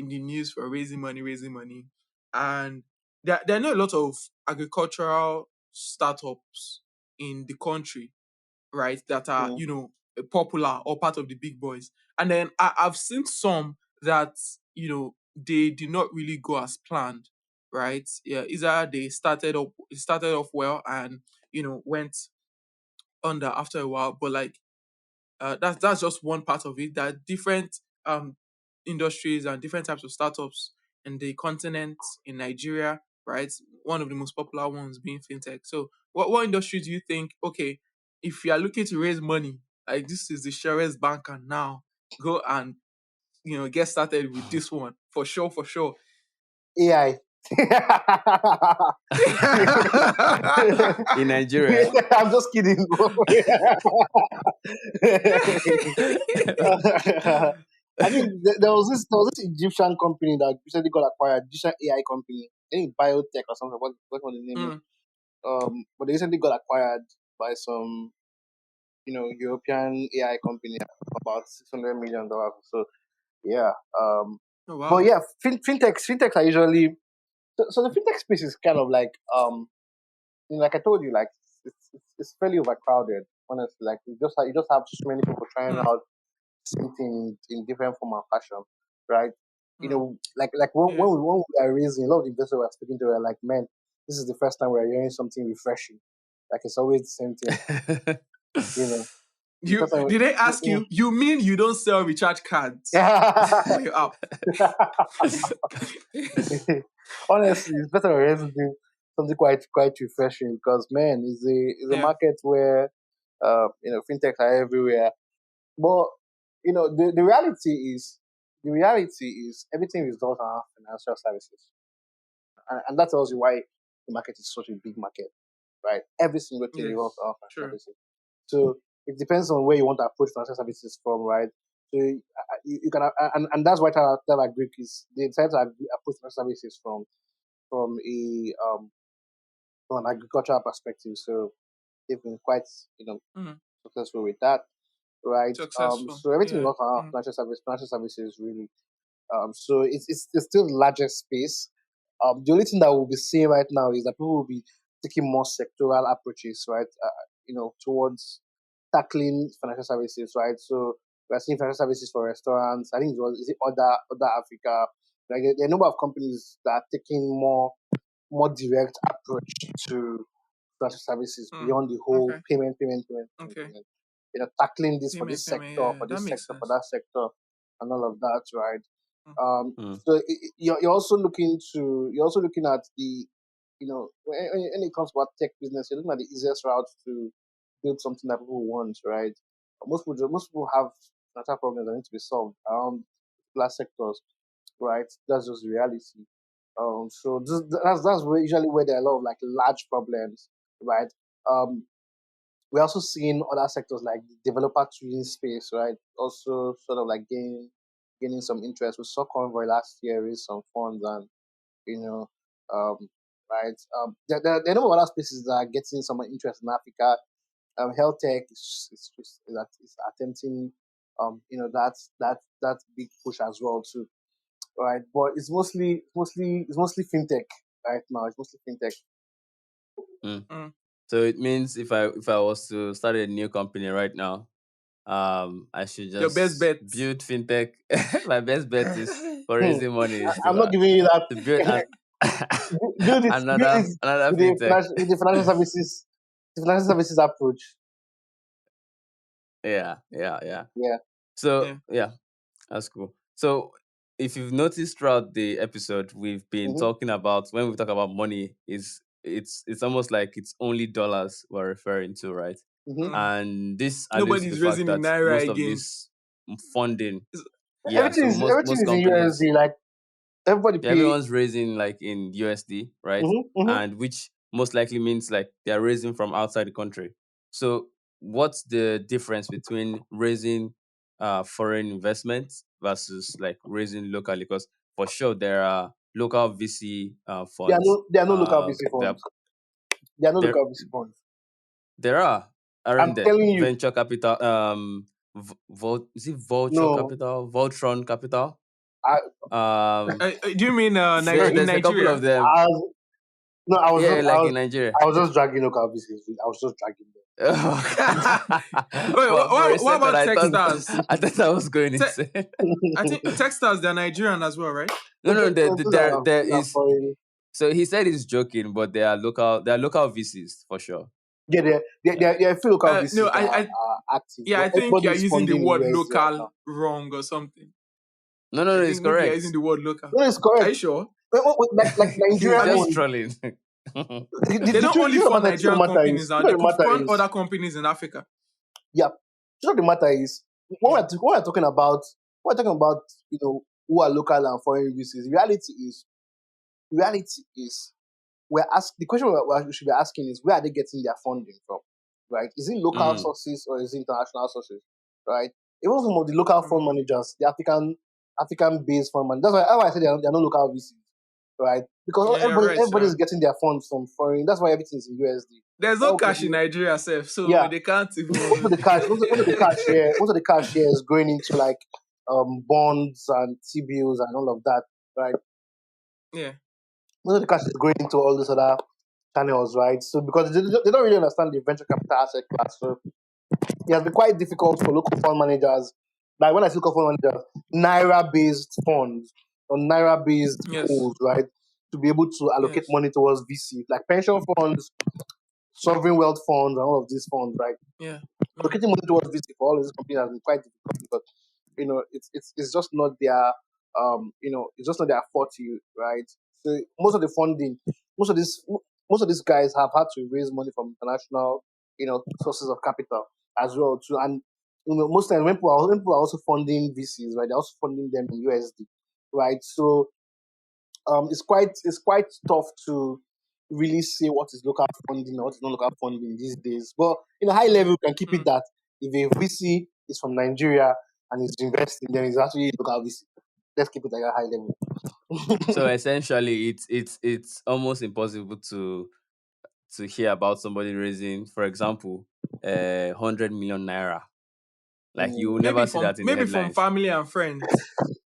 the news for raising money, and there are not a lot of agricultural startups in the country, right? That are mm, popular or part of the big boys. And then I've seen some that they did not really go as planned, right? Yeah, either they started off well and went under after a while, but like that's just one part of it. There are different um industries and different types of startups in the continent in Nigeria, right? One of the most popular ones being fintech. So what industry do you think, okay, if you are looking to raise money, like this is the surest banker now, go and get started with this one for sure, for sure. AI. In Nigeria. I'm just kidding. I think there was this Egyptian company that recently got acquired, Egyptian AI company. I think biotech or something. What the name is? Mm. But they recently got acquired by some European AI company about $600 million. So yeah. Oh But wow. yeah, fintechs are usually so the fintech space is kind of like like I told you, like it's fairly overcrowded. Honestly, like you just have so many people trying Mm. out same thing in different form and fashion, right? Mm. Like when Yeah. we are raising, a lot of investors were speaking to, were like, man, this is the first time we're hearing something refreshing. Like it's always the same thing, you know. The You first time, did they ask you? You mean you don't sell recharge cards yeah. on your app? Honestly, it's better already something quite refreshing because man, it's a Yeah. market where fintechs are everywhere. But the reality is everything is done on financial services, and that tells you why the market is such a big market, right? Every single thing revolves Yes. around financial Sure. services. So it depends on where you want to approach financial services from, right? So you can, and that's why Tala Greek is they decided to approach financial services from a from an agricultural perspective. So they've been quite you know Mm. successful with that, right? Successful. So everything is Yeah. also around Mm. financial services really. So it's still the largest space. The only thing that we'll be seeing right now is that people will be taking more sectoral approaches, right? Towards tackling financial services, right? So we're seeing financial services for restaurants. I think is it other Africa. Like there are a number of companies that are taking more direct approach to financial services Mm. beyond the whole Okay. Okay. payment. Tackling this for Payment. this Payment. sector, Yeah. That makes for sense. that sector, and all of that, right? Mm, So you're also looking at the, when it comes about tech business, you're looking at the easiest route to build something that people want, right? Most people have data problems that need to be solved around class sectors, right? That's just the reality. So that's usually where there are a lot of like large problems, right? Um, we're also seeing other sectors like the developer tooling space, right? Also sort of like gaining some interest. We saw Convoy last year raise some funds, and you know, right. There are a number of other spaces that are getting some interest in Africa. Health tech is attempting, that big push as well too, right? But it's mostly fintech right now. It's mostly fintech. mm. Mm. So it means if I was to start a new company right now, I should Your best just bet. build fintech. My best bet is for Hmm. raising money is I'm not giving you to build that. an Build another it another with the fintech. financial services approach. Yeah, yeah, yeah. Yeah. So Yeah. yeah, that's cool. So if you've noticed throughout the episode, we've been Mm-hmm. talking about when we talk about money, is it's almost like it's only dollars we're referring to, right? Mm-hmm. Mm. And this alludes to the Nobody's fact raising in that naira most of again. this funding, It's- yeah. Everything So is most everything most is in companies, USD. Like everybody yeah, pay. everyone's raising like in USD, right? Mm-hmm. Mm-hmm. And which most likely means like they're raising from outside the country. So what's the difference between raising foreign investments versus like raising locally? Because for sure there are local VC funds. There are no local VC There funds. There are no there local VC funds. there are, I'm aren't there? telling you, Venture capital, is it vulture no. capital, Voltron capital? I Um do you mean sorry. In there's a couple of Nigeria? them. I was, no. Yeah, like in Nigeria. I was just dragging local VCs. I was just dragging Wait, For a what second, about I thought Techstars? I thought I was going Te- insane. I think Techstars, they're Nigerian as well, right? No, no, there those are is. foreign. So he said he's joking, but they are local. They are local VCs for sure. Yeah, Yeah. there are a few local No, VCs that are active, yeah, but I think everybody you're is using the funding in word USD right local now. wrong or something. No, no, I no. It's think maybe you're using correct. the word local. No, it's Are correct. you sure? Like He's Nigeria I mean, just owned. trolling. they don't only The fund truth of Nigerian the matter companies is, now. you know, They the could matter fund is, other companies in Africa. yeah. You know, the matter is, Mm, when we're talking about, who are local and foreign VCs, reality is, the question we should be asking is, where are they getting their funding from, right? Is it local Mm, sources or is it international sources, right? Even some of the local come fund on. managers, the African based fund managers, that's why I said they are not local VCs, right? Because Yeah, you're right, everybody's sir. getting their funds from foreign. That's why everything is in USD. There's no cash in Everybody, Nigeria, self, so yeah. they can't Most of even. the cash, most of the cash here is going into like bonds and T-bills and all of that, right? Yeah. Most of the cash is going into all these other channels, right? So because they don't really understand the venture capital asset class, so it has been quite difficult for local fund managers. Like when I say local fund managers, naira-based funds or naira-based Yes. pools, right, to be able to allocate Yes. money towards VC, like pension funds, sovereign wealth funds, and all of these funds, right? Yeah. Mm. Allocating money towards VC for all of these companies has been quite difficult because it's just not their it's just not their forte, right? So most of these guys have had to raise money from international sources of capital as well too, and most times when people are also funding VCs, right, they're also funding them in USD, right? So it's quite tough to really say what is local funding and what is not local funding these days. But in a high level, you can keep it Mm. that if a VC is from Nigeria and is investing, then it's actually a local VC. Let's keep it like a high level. so essentially, it's almost impossible to hear about somebody raising, for example, 100 million naira. Like you will never see that in the Maybe from headlines. family and friends.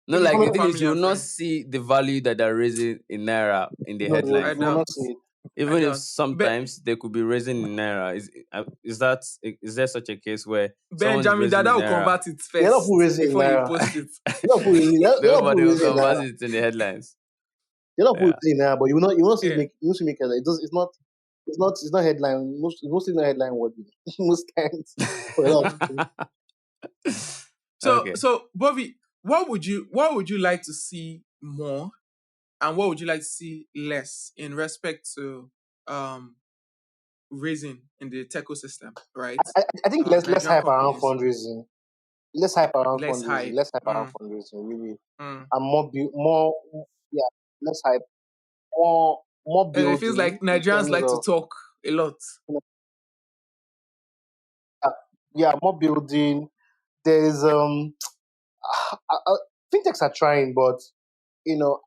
No, Maybe like the from thing is, family you will and not friends. see the value that they're raising in naira in the No, I headlines. you will not doubt. see it. I Even if doubt. sometimes they could be raising in naira. Is there such a case where someone is Benjamin raising Dada in will naira, convert it There are not people first raising in before you Naira. post it. There are not people nobody will raising in convert Naira. it in the headlines? There are not people Yeah. raising in Naira, but Yeah. you will see make headline. It's not headline. It's mostly not headline worthy most times for a lot of Mm. people. So Okay. so Bobby, what would you like to see more, and what would you like to see less in respect to um raising in the ecosystem, right? I think let's Nigerian hype around companies, fundraising. Let's hype around less fundraising. hype. Let's hype around Mm, fundraising. Really, mm. and more. Yeah, let's hype more And it feels building like in Nigerians terms like to of talk a lot. uh, yeah, more building. There's fintechs are trying, but you know,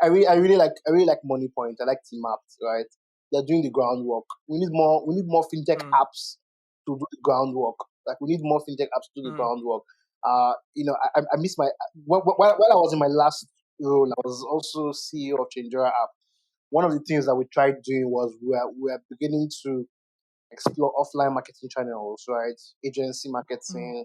I really like Money Point. I like Team Apps, right? They're doing the groundwork. We need more fintech Mm, apps to do the groundwork. Like we need more fintech apps to do the mm, groundwork. I miss my while I was in my last role, I was also CEO of Changera app. One of the things that we tried doing was we are beginning to explore offline marketing channels, right? Agency mm, marketing,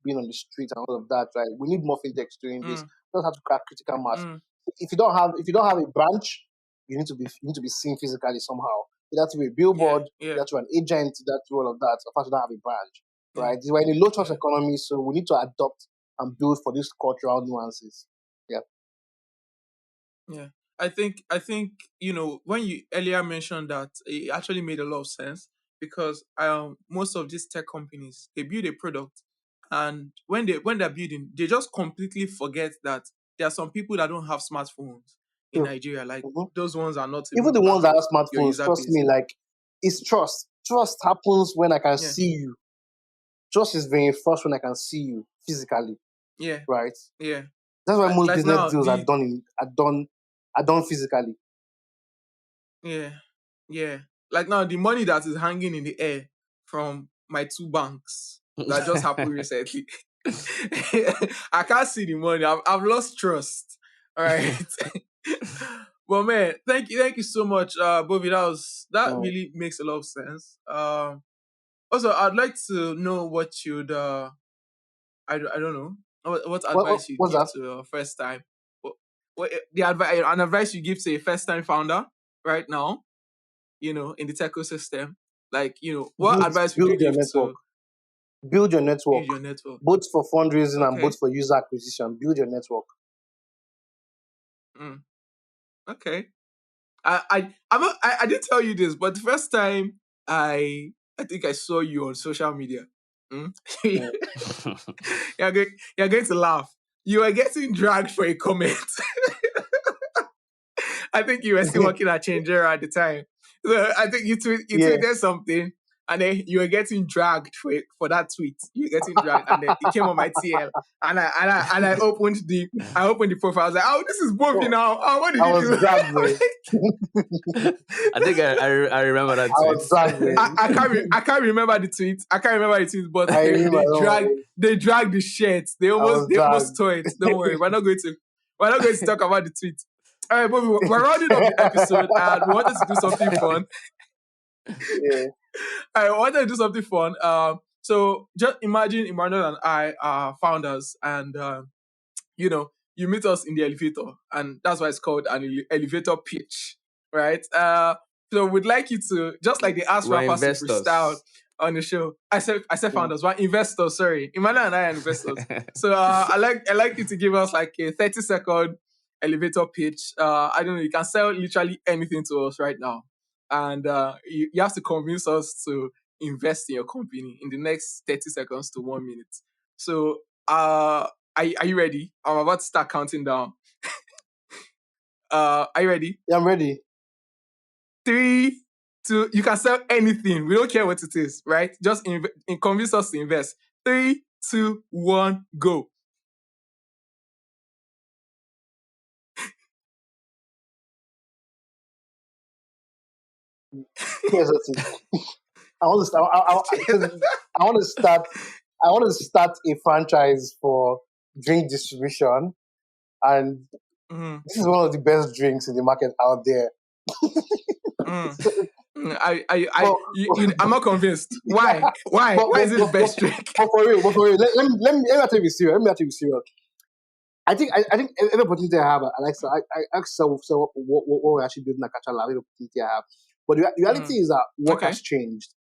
being on the street and all of that, right? We need more fintechs doing this. mm, We don't have to crack critical mass. mm. If you don't have a branch, you need to be seen physically somehow. You have to be a Yeah, billboard, you yeah, have to be an agent, you have to do all of that. Of course, you don't have a branch, yeah, right? We're in a low trust yeah. economy, so we need to adopt and build for these cultural nuances. Yeah. Yeah. I think when you earlier mentioned that, it actually made a lot of sense, because most of these tech companies, they build a product, and when they're building, they just completely forget that there are some people that don't have smartphones in True. Nigeria. Like, Mhm. those ones are not Even even the part ones that of have your smartphones, user trust base. me, like it's trust. Trust happens when I can Yeah, see you. Trust is very first when I can see you physically, yeah, right? yeah. That's why most Like business now, deals are done physically. yeah, yeah. Like now, the money that is hanging in the air from my two banks that just happened recently. I can't see the money. I've lost trust. All right. But man, thank you so much, Bobby. That Mm. really makes a lot of sense. Also, I'd like to know what you'd I don't know what advice you'd What's give that? to a first time. What the advice an advice you give to a first time founder right now, in the tech ecosystem. Like, what advice would Build you your give network. to Build your network, build your network? both for fundraising and both Okay. for user acquisition. Build your network. Mm, okay. I didn't tell you this, but the first time I think I saw you on social media. Mm? Mm. You're going to laugh. You were getting dragged for a comment. I think you were still working at Changera at the time. So I think you Yeah, tweeted something, and then you were getting dragged for that tweet. You were getting dragged, and then it came on my TL, and I opened the profile. I was like, oh, this is Bobby oh, now. Oh, what did I you was do? dragged there. I think I remember that I tweet. was dragged there. I can't remember the tweet. I can't remember the tweet, but I they remember. they Don't dragged worry. they dragged the shirt. I was They almost dragged. tore it. Don't worry, we're not going to talk about the tweet. All right, but we're rounding up the episode, and we wanted to do something fun. Yeah. I wanted to do something fun. So just imagine Emmanuel and I are founders, and you meet us in the elevator, and that's why it's called an elevator pitch, right? So we'd like you to, just like they ask We're rappers to freestyle investors. on the show. I said Mm. founders, we're investors. Sorry, Emmanuel and I are investors. So I like you to give us like a 30-second elevator pitch. I don't know, you can sell literally anything to us right now, and you have to convince us to invest in your company in the next 30 seconds to 1 minute. So are you ready? I'm about to start counting down. Are you ready? Yeah, I'm ready. Three, two. You can sell anything. We don't care what it is, right? Just convince us to invest. Three, two, one, go. Here's the thing. I want to start. I want to start. I want to start a franchise for drink distribution, and Mm, this is one of the best drinks in the market out there. mm, So, but, I'm not convinced. Why? Why? Why is it the best drink? but for real, let me actually be serious. Let me actually be serious. I think every opportunity I have, I ask so what we're actually building at Kachala, every opportunity I have. But the reality Mm, is that work okay. has changed.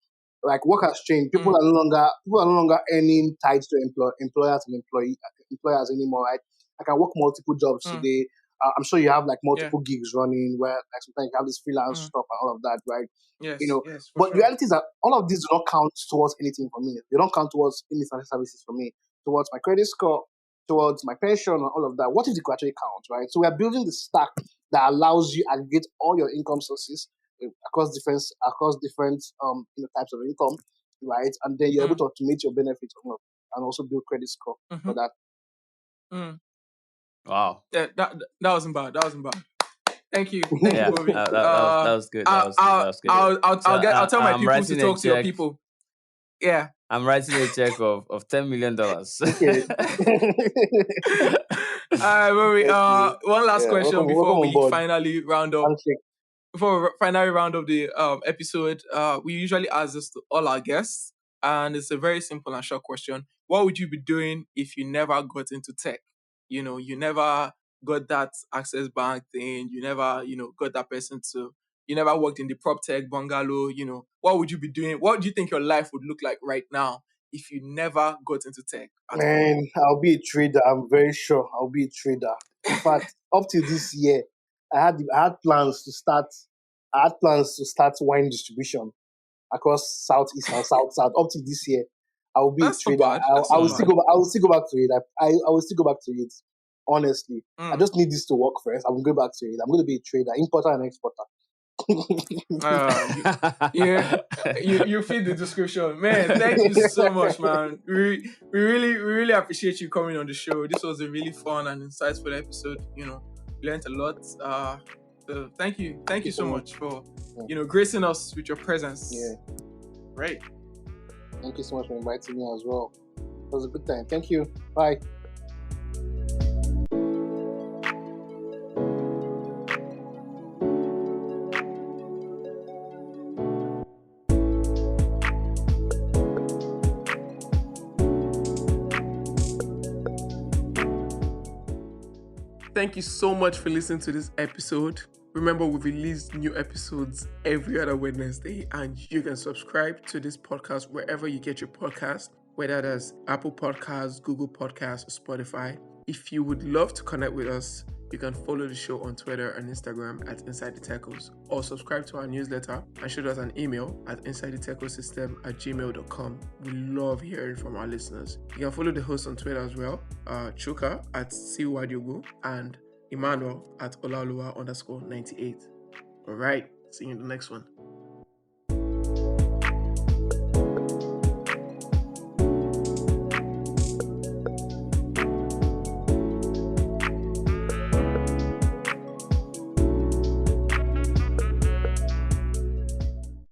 Like work has changed. People are no longer earning tied to employers and employers anymore. Right? I can work multiple jobs today. I'm sure you have like Yeah. multiple gigs running where like sometimes you have this freelance stuff and all of that, right? Yes. Yes. For But sure. reality is that all of these do not count towards anything for me. They don't count towards any financial services for me, towards my credit score, towards my pension and all of that. What if they could actually count, right? So we are building the stack that allows you aggregate all your income sources across different types of income, right? And then you're able to automate your benefits and also build credit score for that. Wow. Yeah, that wasn't bad. That wasn't bad. Thank you, Yeah, Bobby. that was good. That was good. That was good. I'll tell my I'm people to writing a talk to your check. people. Yeah. I'm writing a check of $10 million. Okay. All right, Bobby. One last question before welcome on we board. finally round up. Handshake. Before we finally round up the episode, we usually ask this to all our guests, and it's a very simple and short question. What would you be doing if you never got into tech? You never got that access bank thing. You never, got that person to. You never worked in the prop tech bungalow. What would you be doing? What do you think your life would look like right now if you never got into tech at all? Man, I'll be a trader. I'm very sure I'll be a trader. In fact, up to this year, I had plans to start. I had plans to start wine distribution across southeast and south. Up to this year, I will be a That's not trader. bad. That's not bad. I will still go back to it. I will still go back to it. Honestly, I just need this to work first. I will go back to it. I'm going to be a trader, importer and exporter. You fit the description, man. Thank you so much, man. We really appreciate you coming on the show. This was a really fun and insightful episode. Learned a lot. So thank you so much for gracing us with your presence. Yeah, right. Thank you so much for inviting me as well. It was a good time. Thank you. Bye. Thank you so much for listening to this episode. Remember, we release new episodes every other Wednesday, and you can subscribe to this podcast wherever you get your podcast, whether that's Apple Podcasts, Google Podcasts, or Spotify. If you would love to connect with us, you can follow the show on Twitter and Instagram at insidethetechos, or subscribe to our newsletter and shoot us an email at insidetechosystem@gmail.com. We love hearing from our listeners. You can follow the host on Twitter as well, Chuka at Siwadiogu and Emmanuel at Olalua_98. All right, see you in the next one.